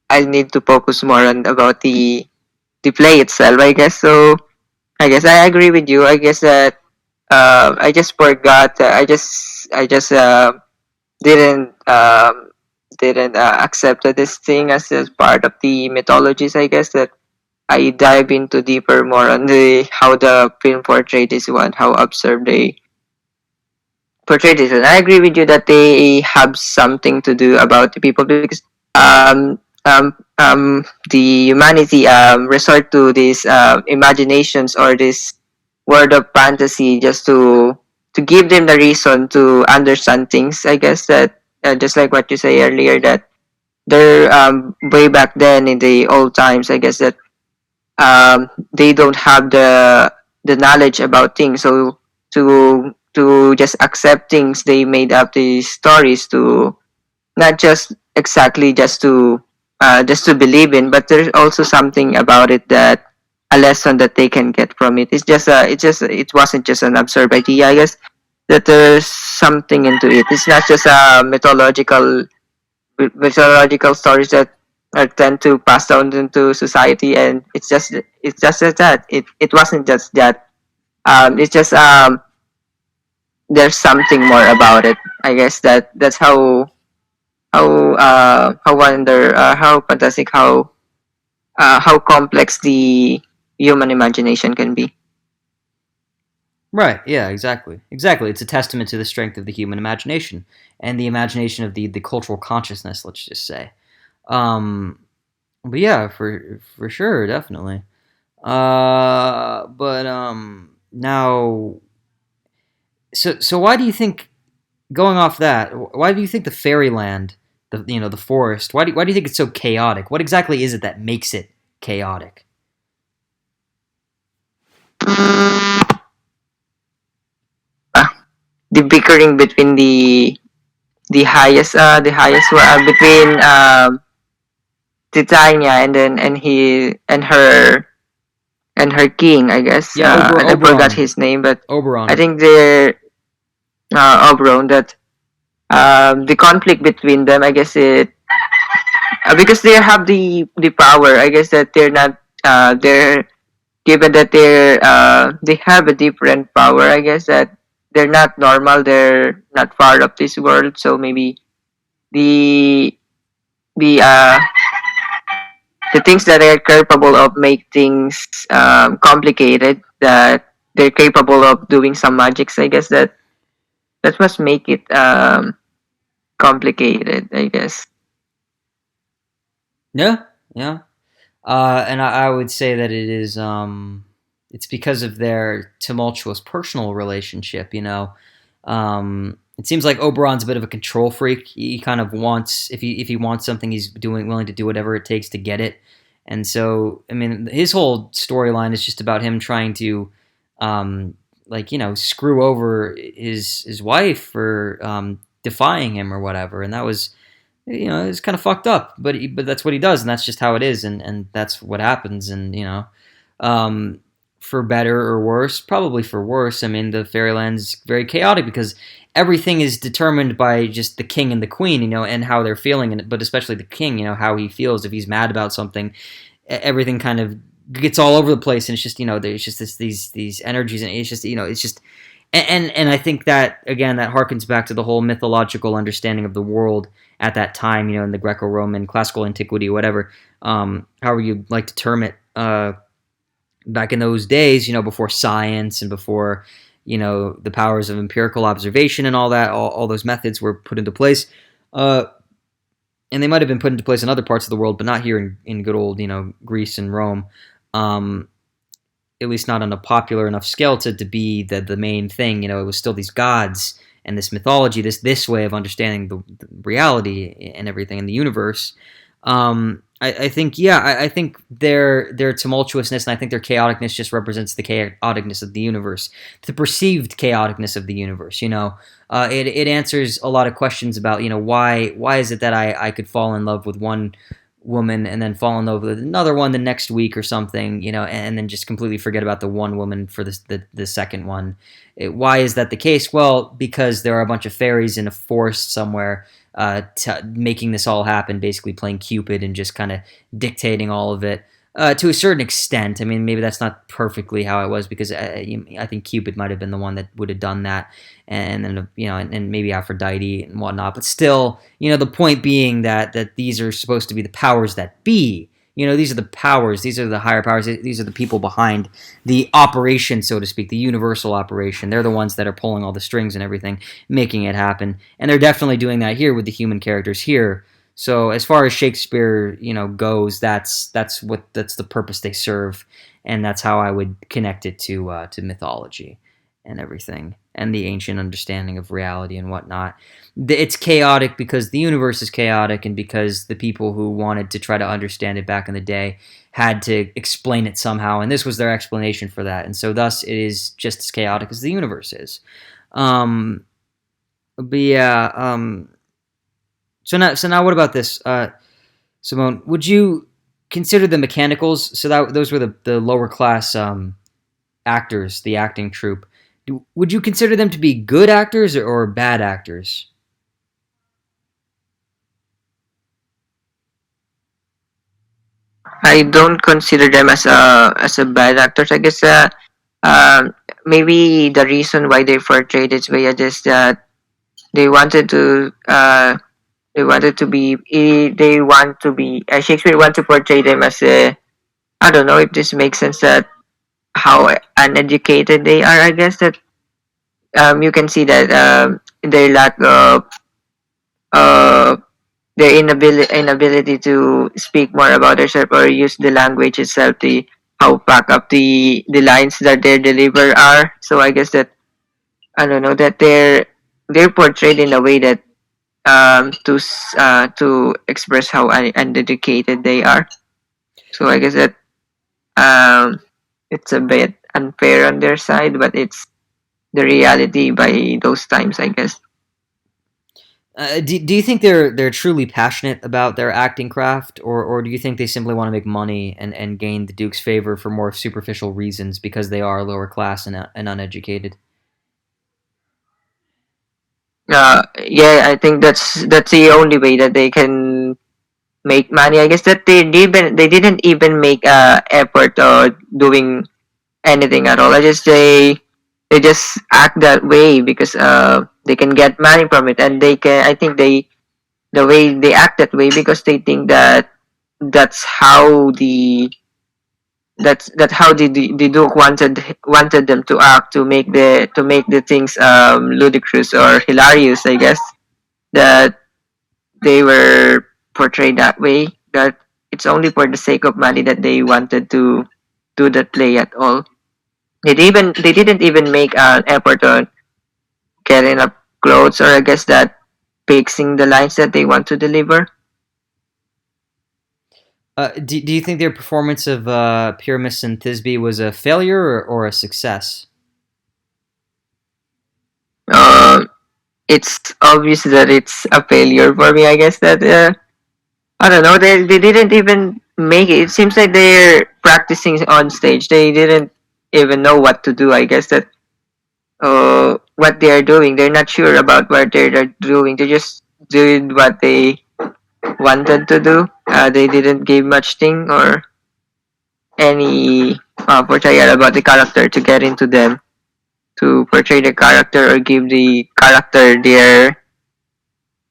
Speaker 2: I need to focus more on about the play itself, I guess. So I guess I agree with you. I guess that I just forgot. I just didn't accept that this thing as part of the mythologies. I guess that I dive into deeper more on the how the film portrayed this one, how absurd they portrayed this. And I agree with you that they have something to do about the people because um the humanity resort to these imaginations or this world of fantasy just to give them the reason to understand things. I guess that just like what you say earlier that they're way back then in the old times. I guess that they don't have the knowledge about things, so to just accept things, they made up these stories to not just exactly just to believe in, but there's also something about it that a lesson that they can get from it. It wasn't just an absurd idea. I guess that there's something into it. It's not just a mythological stories that are tend to pass down into society, and it's just that it wasn't just that. It's just there's something more about it. I guess that's how wonder how fantastic how complex the human imagination can be.
Speaker 1: Right. Yeah. Exactly. Exactly. It's a testament to the strength of the human imagination and the imagination of the cultural consciousness. Let's just say. Um, but yeah, for sure, definitely. But now, so why do you think, going off that? Why do you think the fairyland, the forest? Why do you think it's so chaotic? What exactly is it that makes it chaotic?
Speaker 2: Ah, the bickering between the highest between Titania and then and her king, I guess.
Speaker 1: Yeah,
Speaker 2: I forgot
Speaker 1: Oberon.
Speaker 2: his name, but I
Speaker 1: Oberon.
Speaker 2: think they're Oberon. That the conflict between them, I guess it because they have the power. I guess that they're not they're given that they have a different power. I guess that they're not normal. They're not part of this world. So maybe the the uh the things that are capable of make things complicated, that they're capable of doing some magics. I guess that must make it complicated, I guess.
Speaker 1: Yeah, yeah. And I would say that it's because of their tumultuous personal relationship. It seems like Oberon's a bit of a control freak. He kind of wants, if he wants something, he's willing to do whatever it takes to get it. And so, I mean, his whole storyline is just about him trying to, screw over his wife for defying him or whatever. And that was, it's kind of fucked up, but that's what he does, and that's just how it is, and that's what happens, and um, for better or worse, probably for worse. I mean, the fairyland's very chaotic because everything is determined by just the king and the queen, and how they're feeling, but especially the king, how he feels. If he's mad about something, everything kind of gets all over the place, and it's just there's just these energies, and it's just and I think that again that harkens back to the whole mythological understanding of the world at that time, in the Greco-Roman, classical antiquity, whatever, however you like to term it. Back in those days, before science and before, the powers of empirical observation and all that, all those methods were put into place. And they might have been put into place in other parts of the world, but not here in good old, Greece and Rome. Um, at least not on a popular enough scale to be the main thing. It was still these gods and this mythology, this way of understanding the reality and everything in the universe. I think, yeah, I think their tumultuousness and I think their chaoticness just represents the chaoticness of the universe, the perceived chaoticness of the universe. It answers a lot of questions about why is it that I could fall in love with one woman and then fall in love with another one the next week or something, and then just completely forget about the one woman for the second one. Why is that the case? Well, because there are a bunch of fairies in a forest somewhere making this all happen, basically playing Cupid and just kind of dictating all of it. To a certain extent. I mean, maybe that's not perfectly how it was because I think Cupid might have been the one that would have done that, and then and maybe Aphrodite and whatnot. But still, the point being that these are supposed to be the powers that be. these are the powers, these are the higher powers, these are the people behind the operation, so to speak, the universal operation. They're the ones that are pulling all the strings and everything, making it happen. And they're definitely doing that here with the human characters here. So as far as Shakespeare, goes, that's the purpose they serve, and that's how I would connect it to mythology and everything, and the ancient understanding of reality and whatnot. It's chaotic because the universe is chaotic, and because the people who wanted to try to understand it back in the day had to explain it somehow, and this was their explanation for that, and so thus it is just as chaotic as the universe is. But yeah. So now, what about this, Simone? Would you consider the mechanicals? So those were the lower class actors, the acting troupe. Would you consider them to be good actors or bad actors?
Speaker 2: I don't consider them as a bad actors. I guess um, maybe the reason why they portrayed this way is just that they wanted to they want to be Shakespeare want to portray them as a, I don't know if this makes sense, that how uneducated they are. I guess that you can see that their lack of uh, their inability to speak more about themselves or use the language itself, the how pack up the lines that they deliver are. So I guess that, I don't know, that they're portrayed in a way that to express how undedicated they are. So I guess that um it's a bit unfair on their side, but it's the reality by those times, I guess.
Speaker 1: Do you think they're truly passionate about their acting craft, or do you think they simply want to make money and gain the Duke's favor for more superficial reasons because they are lower class and uneducated?
Speaker 2: Yeah, I think that's the only way that they can make money. I guess that they didn't even make effort or doing anything at all. I just they just act that way because they can get money from it, and they can. I think the way they act that way because they think that that's how that's how the Duke wanted them to act, to make the things ludicrous or hilarious. I guess that they were portrayed that way. That it's only for the sake of money that they wanted to do that play at all. They didn't even make an effort on getting up clothes, or I guess that fixing the lines that they want to deliver.
Speaker 1: Do you think their performance of Pyramus and Thisbe was a failure or a success?
Speaker 2: Um, it's obvious that it's a failure for me. I guess that I don't know. They didn't even make it. It seems like they're practicing on stage. They didn't even know what to do. I guess that what they are doing. They're not sure about what they're doing. They just did what they wanted to do. They didn't give much thing or any portrayal about the character to get into them, to portray the character or give the character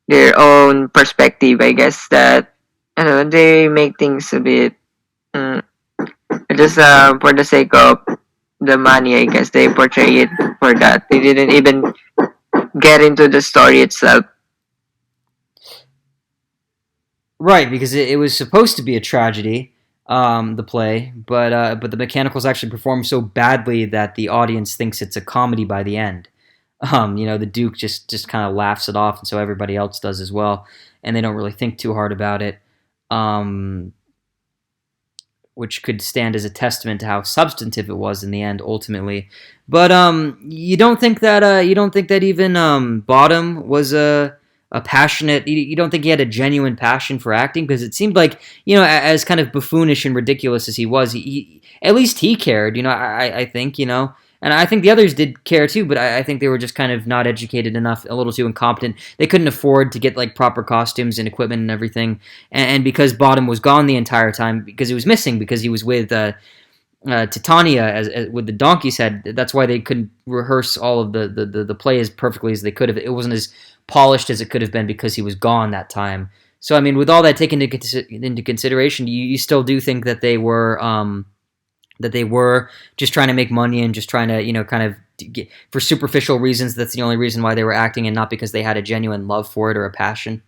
Speaker 2: their own perspective. I guess that, I don't know, they make things a bit mm, just for the sake of the money. I guess they portray it for that. They didn't even get into the story itself.
Speaker 1: Right, because it was supposed to be a tragedy, the play, but the mechanicals actually perform so badly that the audience thinks it's a comedy by the end. The Duke just kind of laughs it off, and so everybody else does as well, and they don't really think too hard about it, um, which could stand as a testament to how substantive it was in the end, ultimately. But you don't think that even Bottom was a passionate. You don't think he had a genuine passion for acting, because it seemed like, as kind of buffoonish and ridiculous as he was, he at least he cared. I think, and I think the others did care too, but I think they were just kind of not educated enough, a little too incompetent. They couldn't afford to get like proper costumes and equipment and everything, and because Bottom was gone the entire time, because he was missing, because he was with Titania as with the donkey's head. That's why they couldn't rehearse all of the play as perfectly as they could have. It wasn't as polished as it could have been because he was gone that time. So I mean, with all that taken into consideration, you still do think that they were just trying to make money and just trying to kind of get, for superficial reasons. That's the only reason why they were acting, and not because they had a genuine love for it or a passion.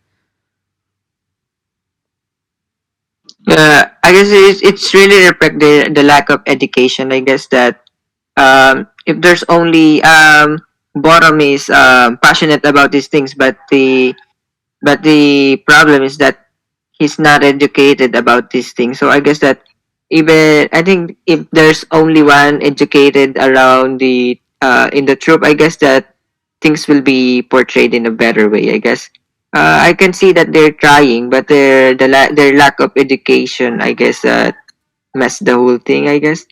Speaker 2: I guess it's really reflect the lack of education. I guess that if there's only Bottom is passionate about these things, but the problem is that he's not educated about these things. So I guess that even I think if there's only one educated around the in the troop, I guess that things will be portrayed in a better way. I guess I can see that they're trying, but their lack of education, I guess, messed the whole thing. I guess.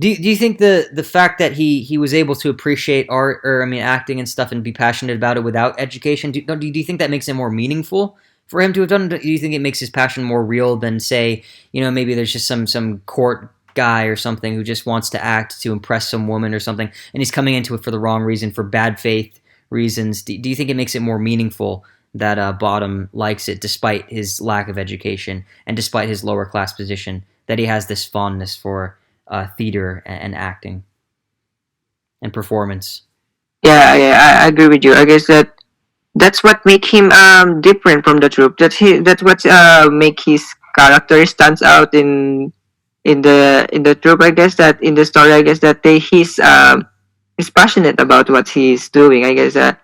Speaker 1: Do you think the fact that he was able to appreciate art, or I mean acting and stuff, and be passionate about it without education, do you think that makes it more meaningful for him to have done? Do you think it makes his passion more real than, say, maybe there's just some court guy or something who just wants to act to impress some woman or something, and he's coming into it for the wrong reason, for bad faith reasons? Do you think it makes it more meaningful that Bottom likes it despite his lack of education and despite his lower class position, that he has this fondness for theater and acting and performance?
Speaker 2: Yeah, I agree with you. I guess that's what make him different from the troop. That's what make his character stands out in the troop. I guess that in the story, I guess that he's passionate about what he's doing. I guess that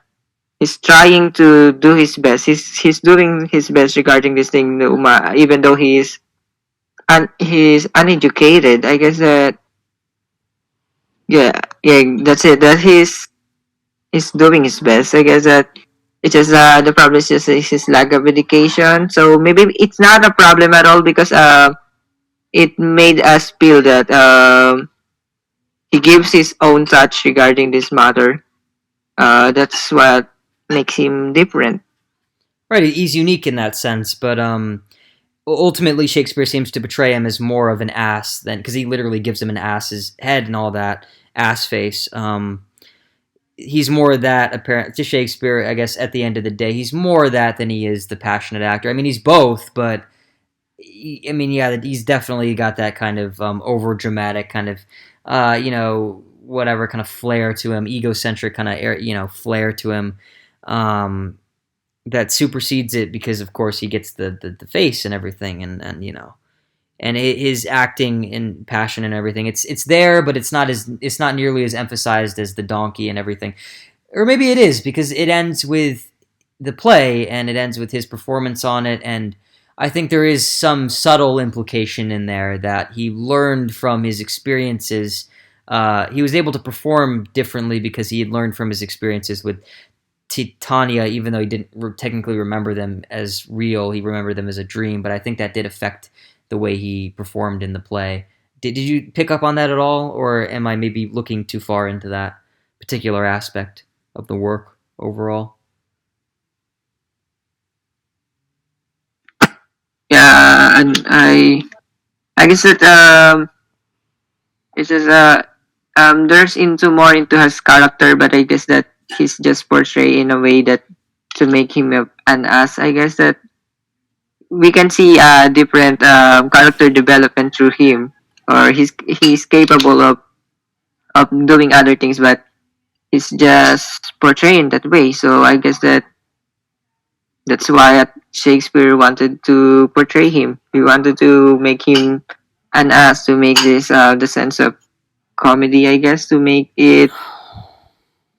Speaker 2: he's trying to do his best. He's doing his best regarding this thing, even though he's uneducated. I guess that yeah, that's it. That he's doing his best. I guess that it's just the problem is just his lack of education. So maybe it's not a problem at all because it made us feel that he gives his own touch regarding this matter. That's what makes him different.
Speaker 1: Right, he's unique in that sense, but ultimately Shakespeare seems to portray him as more of an ass than, because he literally gives him an ass's head and all that, ass face. He's more that, apparent to Shakespeare, I guess. At the end of the day, he's more that than he is the passionate actor. I mean, he's both, but he's definitely got that kind of over dramatic kind of, whatever kind of flair to him, egocentric kind of flair to him. That supersedes it because, of course, he gets the face and everything, and his acting and passion and everything. It's there, but it's not nearly as emphasized as the donkey and everything. Or maybe it is, because it ends with the play and it ends with his performance on it, and I think there is some subtle implication in there that he learned from his experiences. He was able to perform differently because he had learned from his experiences with Titania, even though he didn't technically remember them as real. He remembered them as a dream, but I think that did affect the way he performed in the play. Did you pick up on that at all, or am I maybe looking too far into that particular aspect of the work overall?
Speaker 2: Yeah, and I guess that it's just there's into more into his character, but I guess that he's just portrayed in a way that to make him an ass. I guess that we can see different character development through him, or he's capable of doing other things, but he's just portrayed in that way. So I guess that's why Shakespeare wanted to portray him. He wanted to make him an ass, to make this the sense of comedy, I guess, to make it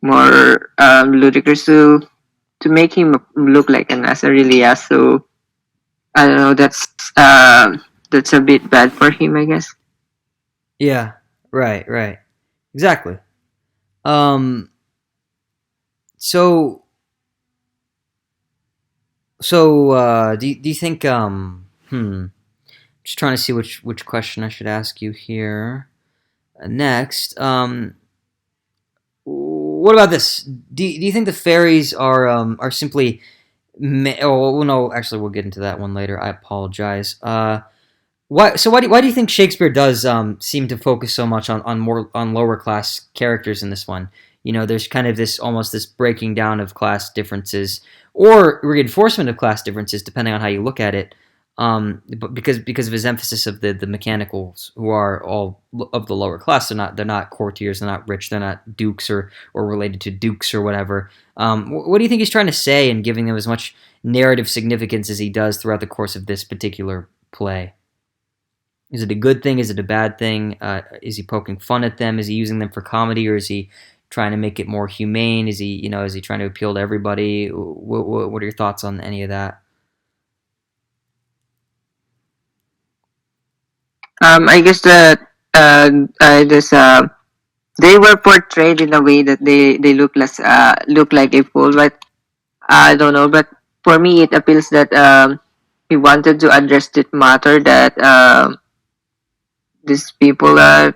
Speaker 2: more ludicrous, to make him look like an ass, a really ass. So I don't know. That's a bit bad for him, I guess.
Speaker 1: Yeah, right, exactly. Um, so do you think just trying to see which question I should ask you here next. What about this? Do you think the fairies are simply oh, well, no, actually we'll get into that one later. I apologize. Why do you think Shakespeare does seem to focus so much on lower class characters in this one? there's kind of this breaking down of class differences or reinforcement of class differences, depending on how you look at it. But because of his emphasis of the mechanicals who are all of the lower class, they're not courtiers, they're not rich, they're not dukes or related to dukes or whatever. What do you think he's trying to say in giving them as much narrative significance as he does throughout the course of this particular play? Is it a good thing? Is it a bad thing? Is he poking fun at them? Is he using them for comedy, or is he trying to make it more humane? Is he trying to appeal to everybody? What are your thoughts on any of that?
Speaker 2: I guess that this they were portrayed in a way that they look like a fool, but I don't know. But for me, it appeals that he wanted to address this matter that these people are.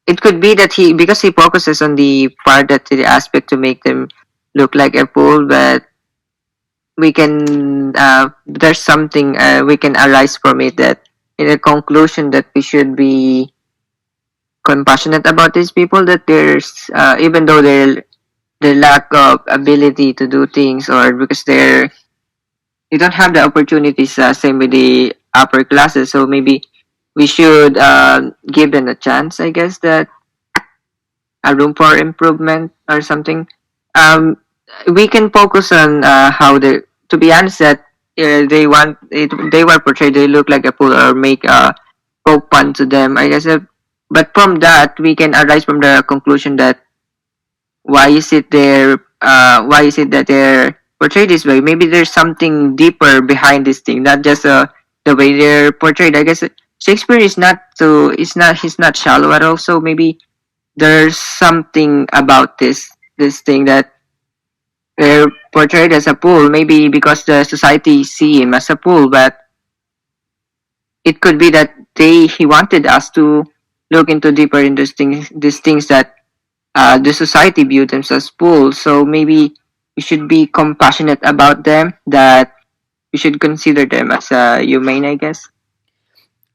Speaker 2: It could be that because he focuses on the part that the aspect to make them look like a fool, but we can there's something we can arise from it, that in a conclusion that we should be compassionate about these people, that there's even though their lack of ability to do things, or because they don't have the opportunities, same with the upper classes, so maybe we should give them a chance, I guess, that a room for improvement or something. um we can focus on how they, to be honest, that they want it, they were portrayed they look like a fool or make a poke fun to them, I guess. But from that we can arise from the conclusion that why is it that they're portrayed this way? Maybe there's something deeper behind this thing, not just the way they're portrayed, I guess. Shakespeare he's not shallow at all, so maybe there's something about this thing that they're portrayed as a fool, maybe because the society see him as a fool, but it could be that he wanted us to look into deeper in these things that the society view them as fools. So maybe we should be compassionate about them, that we should consider them as humane, I guess.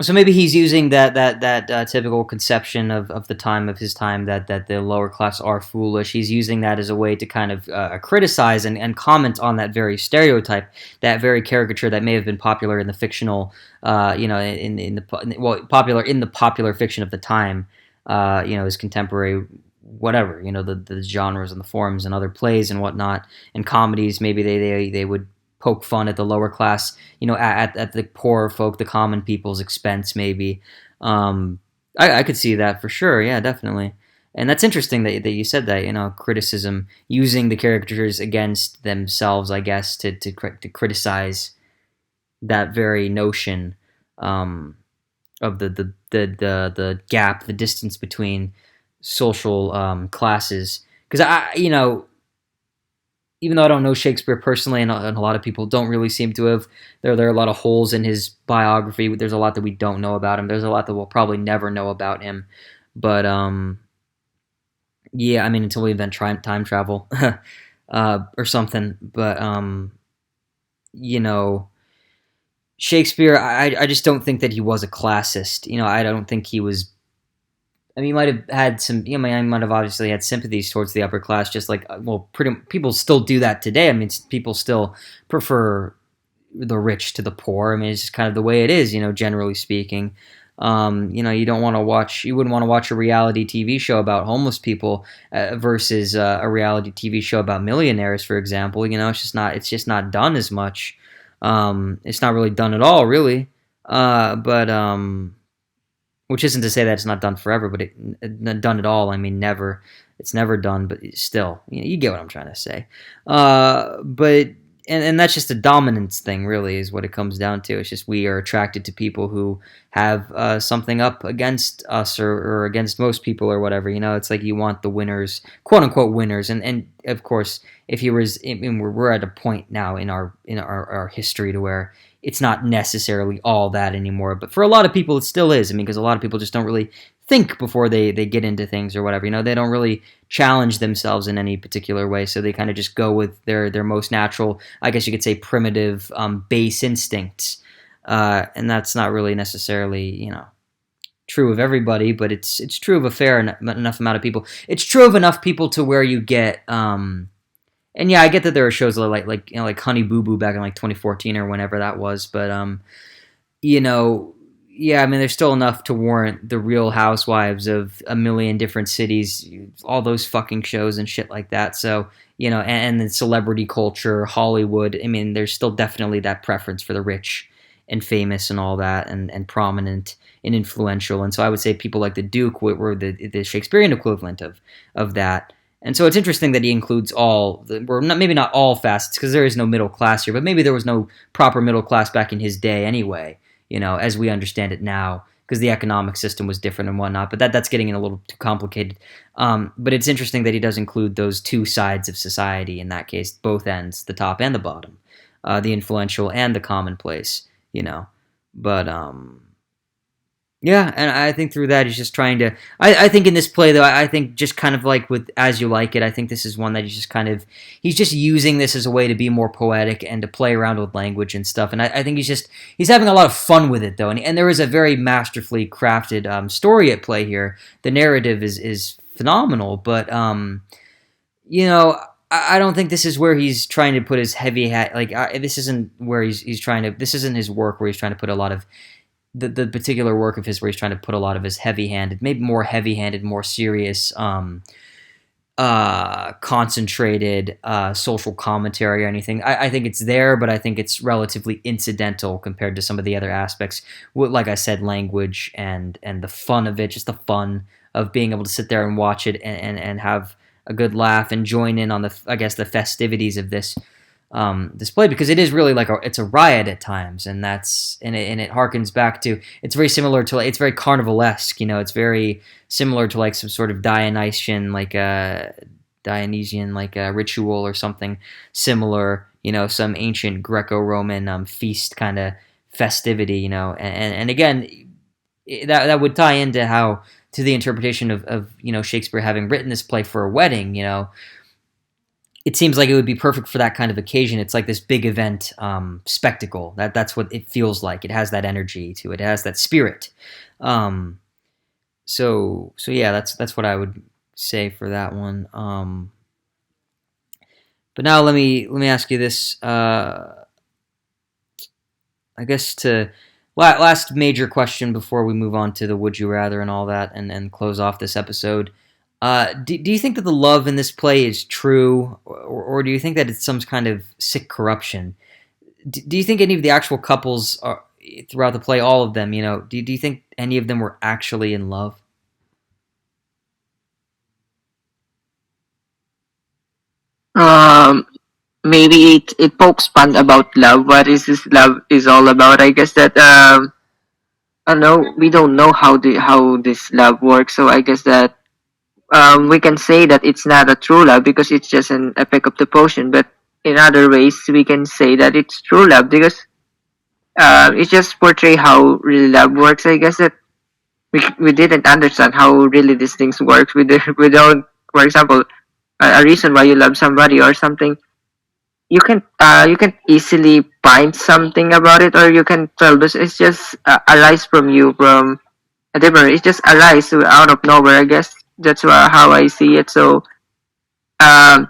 Speaker 1: So maybe he's using that typical conception of the time of his time, that the lower class are foolish. He's using that as a way to kind of criticize and comment on that very stereotype, that very caricature that may have been popular in the fictional, popular in the popular fiction of the time, his contemporary, whatever, the genres and the forms and other plays and whatnot and comedies. Maybe they would poke fun at the lower class, at the poorer folk, the common people's expense, maybe. I could see that for sure. Yeah, definitely. And that's interesting that you said that, criticism, using the characters against themselves, I guess, to criticize that very notion of the gap, the distance between social classes. Because even though I don't know Shakespeare personally, and a lot of people don't really seem to have, there are a lot of holes in his biography. There's a lot that we don't know about him. There's a lot that we'll probably never know about him. But yeah, I mean, until we invent time travel or something. But Shakespeare, I just don't think that he was a classist. I don't think he was. I mean, he might have had some. I might have obviously had sympathies towards the upper class, just like people still do that today. I mean, people still prefer the rich to the poor. I mean, it's just kind of the way it is, generally speaking. You wouldn't want to watch a reality TV show about homeless people versus a reality TV show about millionaires, for example. It's just not done as much. It's not really done at all, really. But which isn't to say that it's not done forever, but it done at all. I mean, never. It's never done, but still, you get what I'm trying to say. But that's just a dominance thing, really, is what it comes down to. It's just we are attracted to people who have something up against us or against most people or whatever. It's like you want the winners, quote unquote winners, and of course, if you was, we're at a point now in our history to where it's not necessarily all that anymore. But for a lot of people, it still is. I mean, because a lot of people just don't really think before they get into things or whatever. They don't really challenge themselves in any particular way. So they kind of just go with their most natural, I guess you could say, primitive base instincts. And that's not really necessarily, true of everybody, but it's true of a fair enough amount of people. It's true of enough people to where you get and yeah, I get that there are shows like like Honey Boo Boo back in like 2014 or whenever that was, but you know, yeah, I mean, there's still enough to warrant the Real Housewives of a million different cities, all those fucking shows and shit like that. So, and the celebrity culture, Hollywood. I mean, there's still definitely that preference for the rich and famous and all that, and prominent and influential. And so I would say people like the Duke were the Shakespearean equivalent of that. And so it's interesting that he includes maybe not all facets, because there is no middle class here, but maybe there was no proper middle class back in his day anyway, as we understand it now, because the economic system was different and whatnot. But that's getting a little too complicated. But it's interesting that he does include those two sides of society in that case, both ends, the top and the bottom, the influential and the commonplace, But yeah, and I think through that he's just trying to. I think in this play though, I think just kind of like with As You Like It, I think this is one that he's just using this as a way to be more poetic and to play around with language and stuff. And I think he's having a lot of fun with it though, and there is a very masterfully crafted story at play here. The narrative is phenomenal, but I don't think this is where he's trying to put his heavy hat. This isn't where he's trying to. This isn't his work where he's trying to put a lot of. The particular work of his where he's trying to put a lot of his heavy-handed, maybe more heavy-handed, more serious, concentrated social commentary or anything. I think it's there, but I think it's relatively incidental compared to some of the other aspects. Like I said, language and the fun of it, just the fun of being able to sit there and watch it and have a good laugh and join in on the festivities of this display, because it is really it's a riot at times, and it harkens back to, it's very similar to, it's very carnivalesque, it's very similar to like some sort of Dionysian ritual or something similar, some ancient Greco-Roman feast kind of festivity, and again, that would tie into to the interpretation of Shakespeare having written this play for a wedding, it seems like it would be perfect for that kind of occasion. It's like this big event spectacle. That's what it feels like. It has that energy to it. It has that spirit. So yeah, that's what I would say for that one. But now let me ask you this. I guess to last major question before we move on to the would you rather and all that, and close off this episode. Do you think that the love in this play is true, or do you think that it's some kind of sick corruption? Do you think any of the actual couples throughout the play, all of them, do you think any of them were actually in love?
Speaker 2: Maybe it pokes fun about love. What is this love is all about? I guess that I don't know. We don't know how this love works. So I guess that we can say that it's not a true love because it's just an epic of the potion. But in other ways, we can say that it's true love because it just portray how really love works. I guess that we didn't understand how really these things work. We don't, for example, a reason why you love somebody or something. You can easily find something about it, or you can tell. But it's just arise from you from a different. It just arise out of nowhere. I guess that's how I see it. So I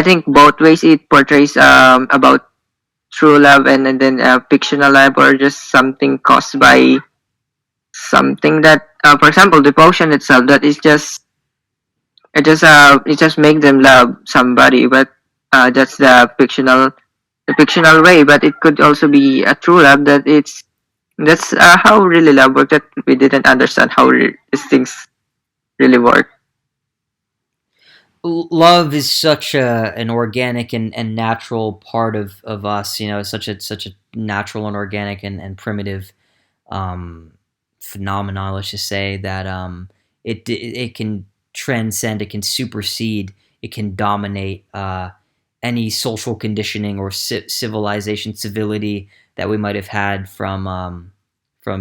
Speaker 2: think both ways it portrays about true love and then fictional love, or just something caused by something that, for example, the potion itself, that is just it just make them love somebody, but that's the fictional way. But it could also be a true love that's how really love works. That we didn't understand how these things really work.
Speaker 1: Love is such an organic and natural part of us, such a natural and organic and primitive phenomenon, let's just say, that it can transcend, it can supersede, it can dominate any social conditioning or civility that we might have had from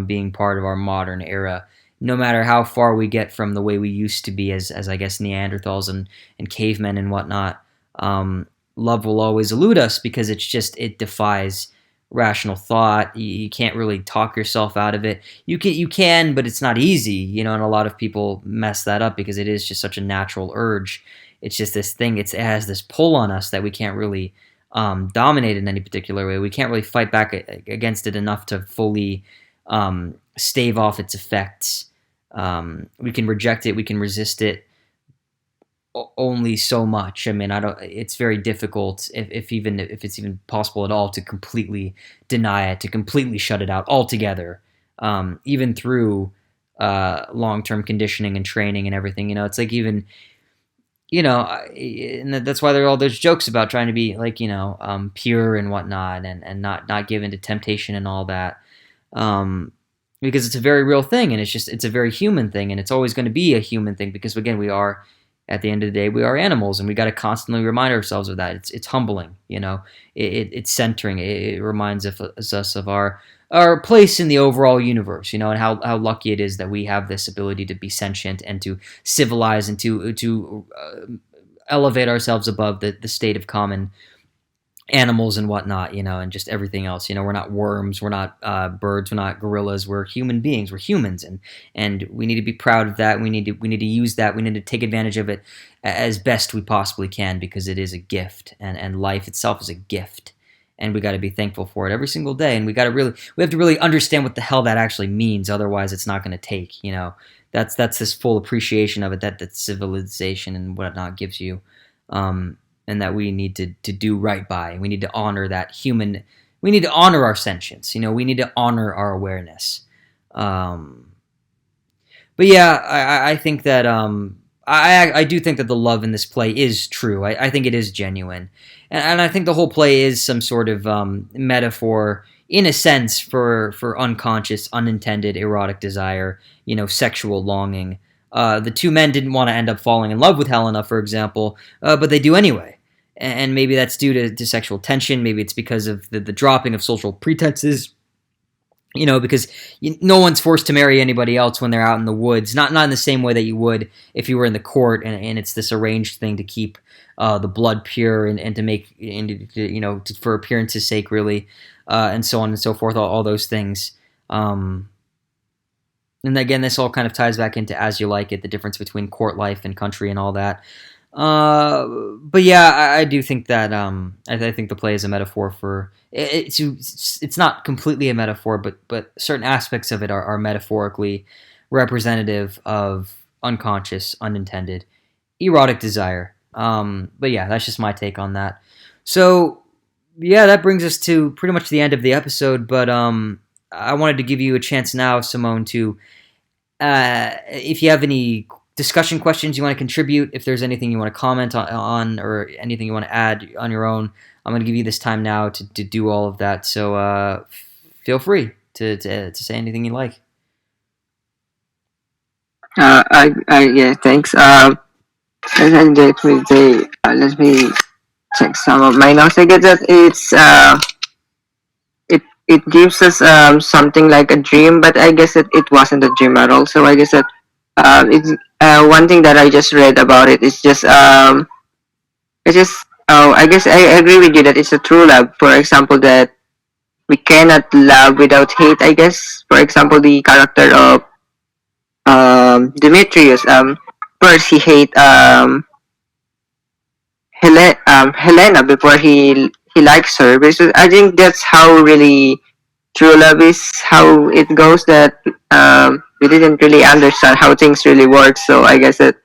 Speaker 1: being part of our modern era. No matter how far we get from the way we used to be as I guess Neanderthals and cavemen and whatnot, love will always elude us because it defies rational thought. You can't really talk yourself out of it. You can, but it's not easy, and a lot of people mess that up because it is just such a natural urge. It's just this thing. It has this pull on us that we can't really dominate in any particular way. We can't really fight back against it enough to fully stave off its effects. We can reject it. We can resist it only so much. I mean, it's very difficult if it's even possible at all to completely deny it, to completely shut it out altogether. Even through long-term conditioning and training and everything, it's like even, and that's why there are all those jokes about trying to be like, pure and whatnot, and not give in to temptation and all that. Because it's a very real thing, and it's a very human thing, and it's always going to be a human thing because, again, at the end of the day, we are animals, and we got to constantly remind ourselves of that. It's humbling, it's centering. It reminds us of our place in the overall universe, and how lucky it is that we have this ability to be sentient and to civilize and to elevate ourselves above the state of common animals and whatnot, and just everything else. We're not worms, we're not birds, we're not gorillas, we're human beings, we're humans, and we need to be proud of that. We need to use that. We need to take advantage of it as best we possibly can because it is a gift, and life itself is a gift, and we got to be thankful for it every single day. And we have to really understand what the hell that actually means. Otherwise, it's not going to take. That's this full appreciation of it that civilization and whatnot gives you. And that we need to do right by. We need to honor that human. We need to honor our sentience. We need to honor our awareness. But yeah, I think that I do think that the love in this play is true. I think it is genuine, and I think the whole play is some sort of metaphor, in a sense, for unconscious, unintended erotic desire. Sexual longing. The two men didn't want to end up falling in love with Helena, for example, but they do anyway. And maybe that's due to sexual tension. Maybe it's because of the dropping of social pretenses. Because no one's forced to marry anybody else when they're out in the woods. Not in the same way that you would if you were in the court, and it's this arranged thing to keep the blood pure and to make, for appearance's sake, really, and so on and so forth. All those things. And again, this all kind of ties back into As You Like It, the difference between court life and country and all that. But yeah, I do think that I think the play is a metaphor for it's not completely a metaphor, but certain aspects of it are metaphorically representative of unconscious, unintended, erotic desire. But yeah, that's just my take on that. So yeah, that brings us to pretty much the end of the episode. But I wanted to give you a chance now, Simone, to if you have any discussion questions you want to contribute, if there's anything you want to comment on or anything you want to add on your own, I'm going to give you this time now to do all of that. So feel free to say anything you like.
Speaker 2: Yeah, thanks. Let me check some of my notes. I guess that it gives us something like a dream, but I guess that it wasn't a dream at all. So I guess that it's one thing that I just read about it is just I guess I agree with you that it's a true love. For example, that we cannot love without hate. I guess, for example, the character of Demetrius. First he hate Helena before he likes her. Because I think that's how really true love is. How it goes that we didn't really understand how things really work. So I guess that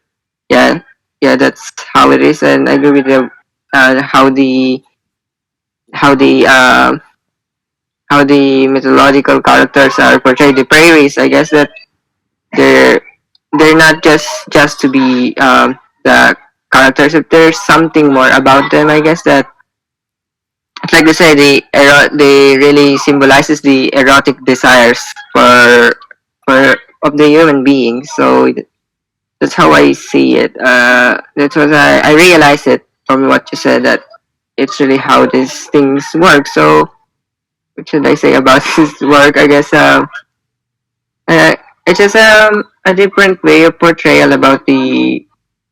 Speaker 2: yeah, that's how it is. And I agree with the how the mythological characters are portrayed. The prairies, I guess that they're not just to be the characters. If there's something more about them, I guess that it's like they say they really symbolizes the erotic desires for of the human being. So that's how I see it. That's what I realized it from what you said, that it's really how these things work. So what should I say about this work? I guess it's just a different way of portrayal about the.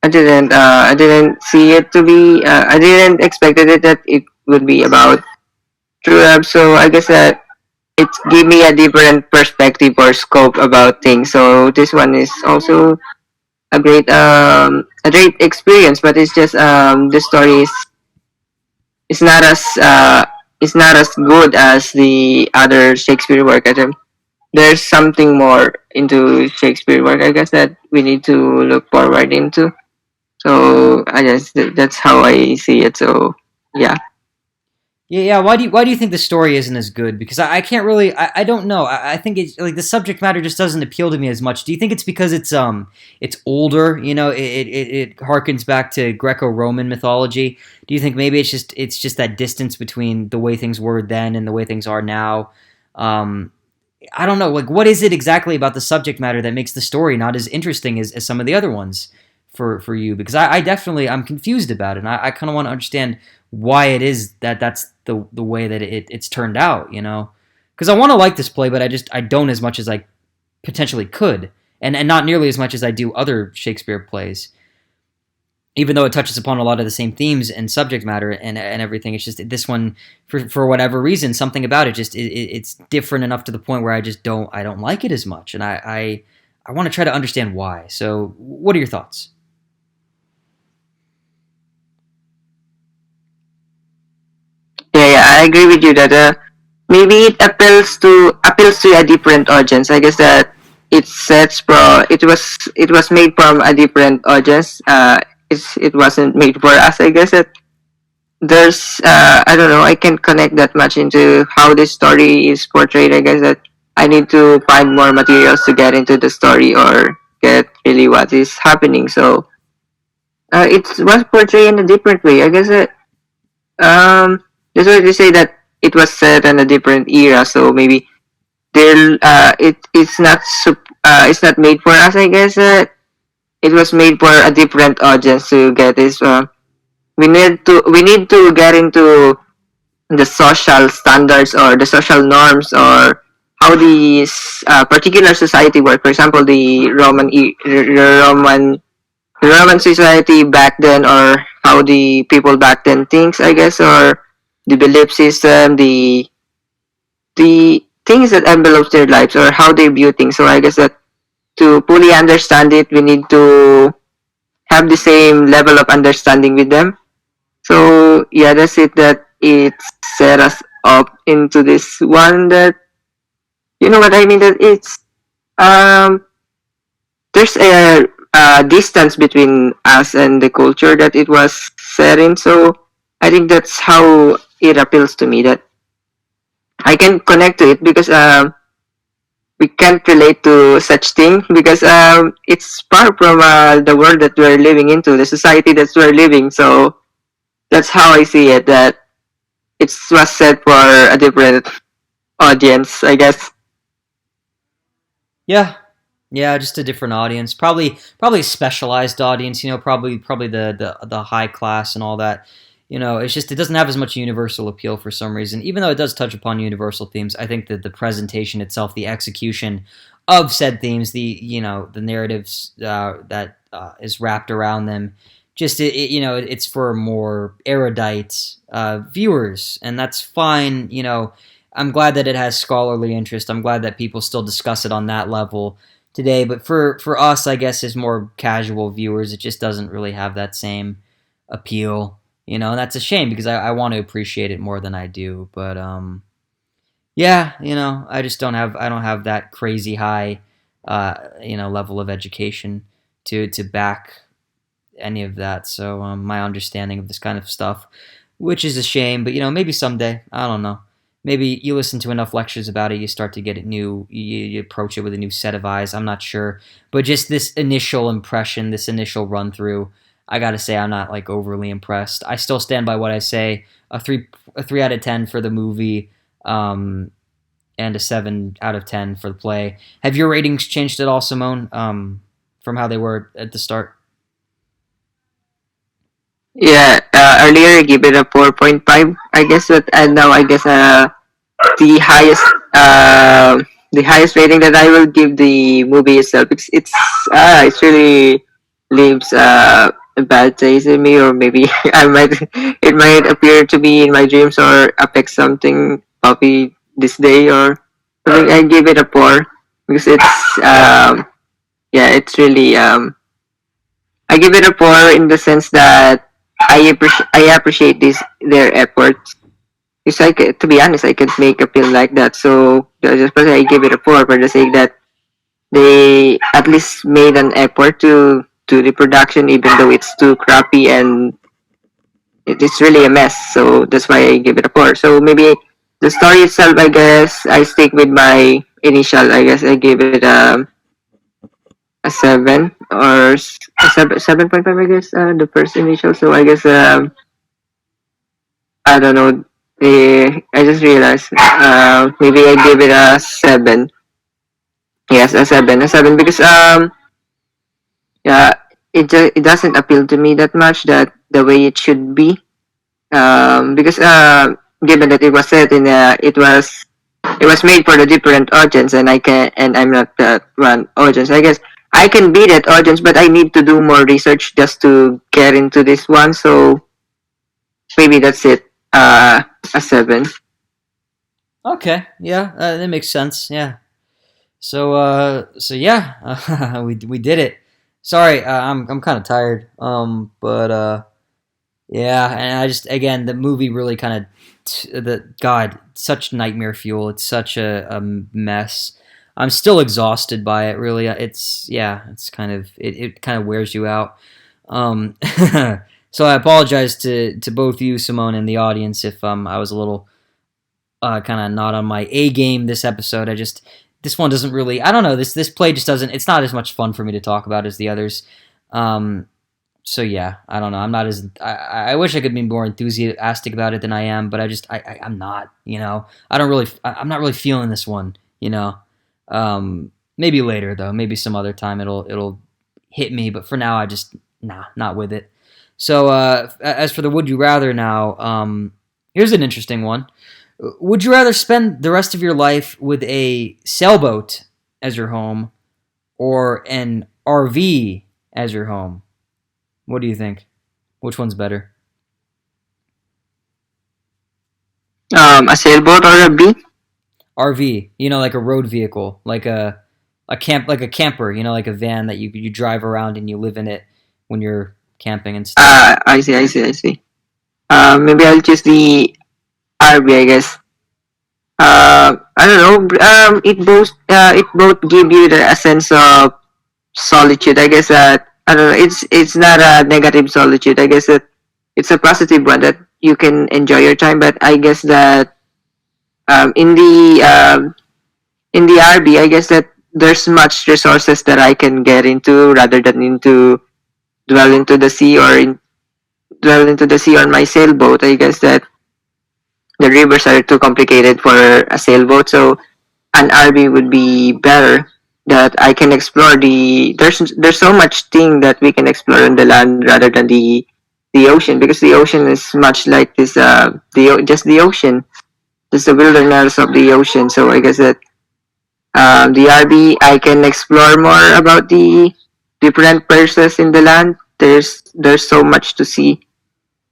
Speaker 2: I didn't see it to be. I didn't expected it that it would be about true. So I guess that it gave me a different perspective or scope about things. So this one is also a great experience, but it's just the story is not as is not as good as the other Shakespeare work. I think there's something more into Shakespeare work. I guess that we need to look forward into. So I guess that's how I see it. So yeah.
Speaker 1: Yeah, yeah. Why do you think the story isn't as good? Because I can't really I don't know. I think it's like the subject matter just doesn't appeal to me as much. Do you think it's because it's older? You know, it harkens back to Greco-Roman mythology. Do you think maybe it's just that distance between the way things were then and the way things are now? Um, I don't know. Like, what is it exactly about the subject matter that makes the story not as interesting as some of the other ones for you? Because I definitely I'm confused about it, and I kind of want to understand why it is that that's the way that it's turned out. You know, because I want to like this play, but I don't as much as I potentially could, and not nearly as much as I do other Shakespeare plays, even though it touches upon a lot of the same themes and subject matter and everything. It's just this one, for whatever reason, something about it it's different enough to the point where I don't like it as much, and I want to try to understand why. So, what are your thoughts?
Speaker 2: Yeah, yeah, I agree with you that maybe it appeals to a different audience. I guess that it was made from a different audience. It wasn't made for us. I guess that there's I don't know. I can't connect that much into how this story is portrayed. I guess that I need to find more materials to get into the story or get really what is happening. So it was portrayed in a different way. I guess that just wanted to say that it was set in a different era, so maybe it's not made for us. I guess it was made for a different audience to get this. We need to get into the social standards or the social norms or how the particular society work. For example, the Roman society back then, or how the people back then thinks, I guess, or the belief system, the things that envelopes their lives, or how they view things. So I guess that to fully understand it, we need to have the same level of understanding with them. So yeah, that's it. That it set us up into this one. That you know what I mean. That it's um there's a distance between us and the culture that it was set in. So I think that's how it appeals to me. That I can connect to it because we can't relate to such thing because it's far from the world that we're living into, the society that we're living. So that's how I see it. That it was set for a different audience, I guess.
Speaker 1: Yeah, yeah, just a different audience, probably a specialized audience. You know, probably the high class and all that. You know, it's just it doesn't have as much universal appeal for some reason. Even though it does touch upon universal themes, I think that the presentation itself, the execution of said themes, the narratives that is wrapped around them, just it's for more erudite viewers, and that's fine. You know, I'm glad that it has scholarly interest. I'm glad that people still discuss it on that level today. But for us, I guess, as more casual viewers, it just doesn't really have that same appeal. You know, and that's a shame because I want to appreciate it more than I do. But yeah, I don't have that crazy high level of education to back any of that. So my understanding of this kind of stuff, which is a shame, but maybe someday, I don't know. Maybe you listen to enough lectures about it, you start to get it new. You approach it with a new set of eyes. I'm not sure, but just this initial impression, this initial run through, I gotta say I'm not like overly impressed. I still stand by what I say. A three out of 10 for the movie, and a 7 out of 10 for the play. Have your ratings changed at all, Simone? From how they were at the start?
Speaker 2: Yeah, earlier I gave it a 4.5. I guess that, and now I guess the highest uh, the highest rating that I will give the movie itself. It's really leaves. a bad taste in me, or maybe I might it might appear to be in my dreams or affect something probably this day, or I think I give it a 4 because it's yeah, it's really I give it a 4 in the sense that I appreciate this their efforts. It's like, to be honest, I could make a film like that. So just because I give it a 4 for the sake that they at least made an effort to the production, even though it's too crappy and it's really a mess. So that's why I give it a 4. So maybe the story itself, I guess I stick with my initial. I guess I give it a 7 or a 7.5. I guess the first initial. So I guess I don't know. I just realized maybe I give it a 7. Yes, a 7 because yeah, it doesn't appeal to me that much that the way it should be. Because given that it was set in it was made for the different audience, and I'm not that one audience. I guess I can be that audience, but I need to do more research just to get into this one. So maybe that's it. A 7.
Speaker 1: Okay, yeah, that makes sense. Yeah. So yeah, we did it. Sorry, I'm kind of tired. But yeah, and I just again the movie really kind of the God such nightmare fuel. It's such a mess. I'm still exhausted by it. Really, it's yeah, it's kind of it kind of wears you out. Um, so I apologize to both you, Simone, and the audience if I was a little kind of not on my A game this episode. I just this one doesn't really. I don't know. This play just doesn't. It's not as much fun for me to talk about as the others. Um, so yeah, I don't know. I'm not as. I wish I could be more enthusiastic about it than I am, but I'm not. You know, I don't really. I'm not really feeling this one. You know, maybe later though. Maybe some other time it'll hit me. But for now, I just not with it. So as for the would you rather now, here's an interesting one. Would you rather spend the rest of your life with a sailboat as your home or an RV as your home? What do you think? Which one's better?
Speaker 2: A sailboat or a bee?
Speaker 1: RV, like a road vehicle, like a camper, like a van that you drive around and you live in it when you're camping and stuff.
Speaker 2: I see. Maybe I'll choose the RB, I guess. I don't know. It both give you a sense of solitude. I guess that I don't know. It's not a negative solitude. I guess that it's a positive one that you can enjoy your time. But I guess that um, in the um, in the RB, I guess that there's much resources that I can get into rather than into dwell into the sea dwell into the sea on my sailboat. I guess that the rivers are too complicated for a sailboat, so an RV would be better. That I can explore there's so much thing that we can explore on the land rather than the ocean, because the ocean is much like this just the ocean, just the wilderness of the ocean. So I guess that the RV I can explore more about the different places in the land. There's so much to see,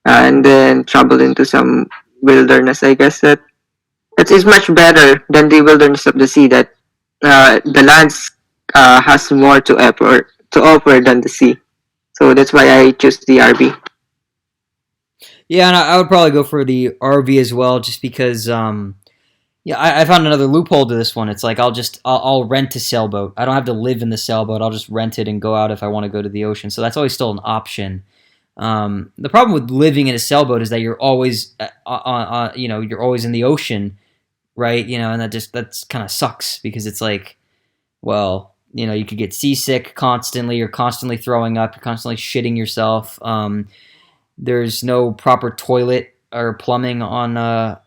Speaker 2: and then travel into some wilderness. I guess that it is much better than the wilderness of the sea. That the lands has more to offer than the sea. So that's why I choose the RV.
Speaker 1: Yeah, and I would probably go for the RV as well, just because. Yeah, I found another loophole to this one. It's like I'll rent a sailboat. I don't have to live in the sailboat. I'll just rent it and go out if I want to go to the ocean. So that's always still an option. The problem with living in a sailboat is that you're always, you're always in the ocean, right? And that's kind of sucks because it's like, well, you could get seasick constantly. You're constantly throwing up. You're constantly shitting yourself. There's no proper toilet or plumbing on a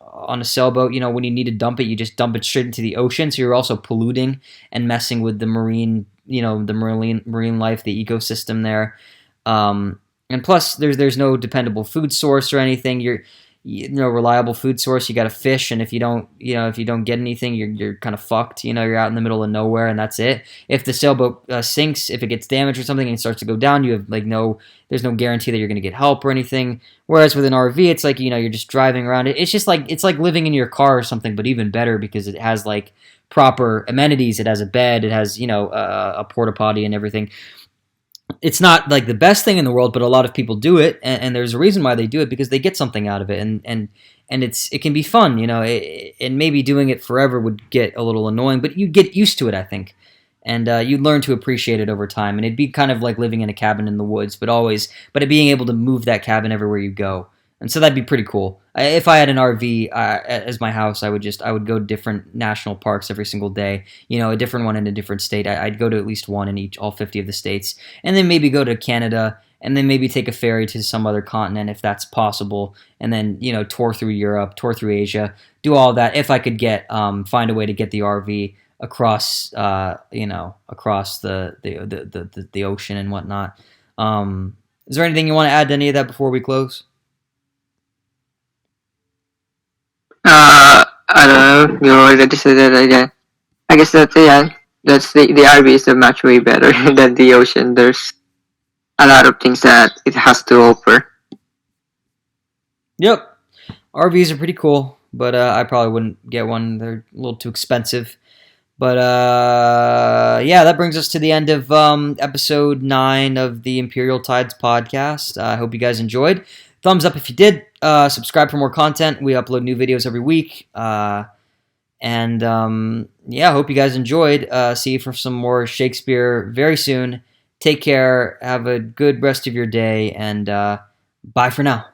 Speaker 1: sailboat. When you need to dump it, you just dump it straight into the ocean. So you're also polluting and messing with the marine, the marine life, the ecosystem there. And plus, there's no dependable food source or anything. reliable food source. You got to fish, and if you don't, if you don't get anything, you're kind of fucked. You're out in the middle of nowhere, and that's it. If the sailboat sinks, if it gets damaged or something and it starts to go down, you have there's no guarantee that you're going to get help or anything. Whereas with an RV, it's like you're just driving around. It's just like living in your car or something, but even better because it has like proper amenities. It has a bed. It has a porta potty and everything. It's not like the best thing in the world, but a lot of people do it, and there's a reason why they do it because they get something out of it, and it can be fun, and maybe doing it forever would get a little annoying, but you get used to it, I think, and you'd learn to appreciate it over time, and it'd be kind of like living in a cabin in the woods, but it being able to move that cabin everywhere you go, and so that'd be pretty cool. If I had an RV as my house, I would go to different national parks every single day. A different one in a different state. I'd go to at least one in all 50 of the states, and then maybe go to Canada, and then maybe take a ferry to some other continent if that's possible, and then tour through Europe, tour through Asia, do all that if I could find a way to get the RV across across the ocean and whatnot. Is there anything you want to add to any of that before we close?
Speaker 2: I don't know. You already said that again. I guess that's the RV is a much way better than the ocean. There's a lot of things that it has to offer.
Speaker 1: Yep, RVs are pretty cool, but I probably wouldn't get one. They're a little too expensive. But yeah, that brings us to the end of episode 9 of the Imperial Tides podcast. I hope you guys enjoyed. Thumbs up if you did. Subscribe for more content. We upload new videos every week. And yeah, I hope you guys enjoyed. See you for some more Shakespeare very soon. Take care. Have a good rest of your day. And bye for now.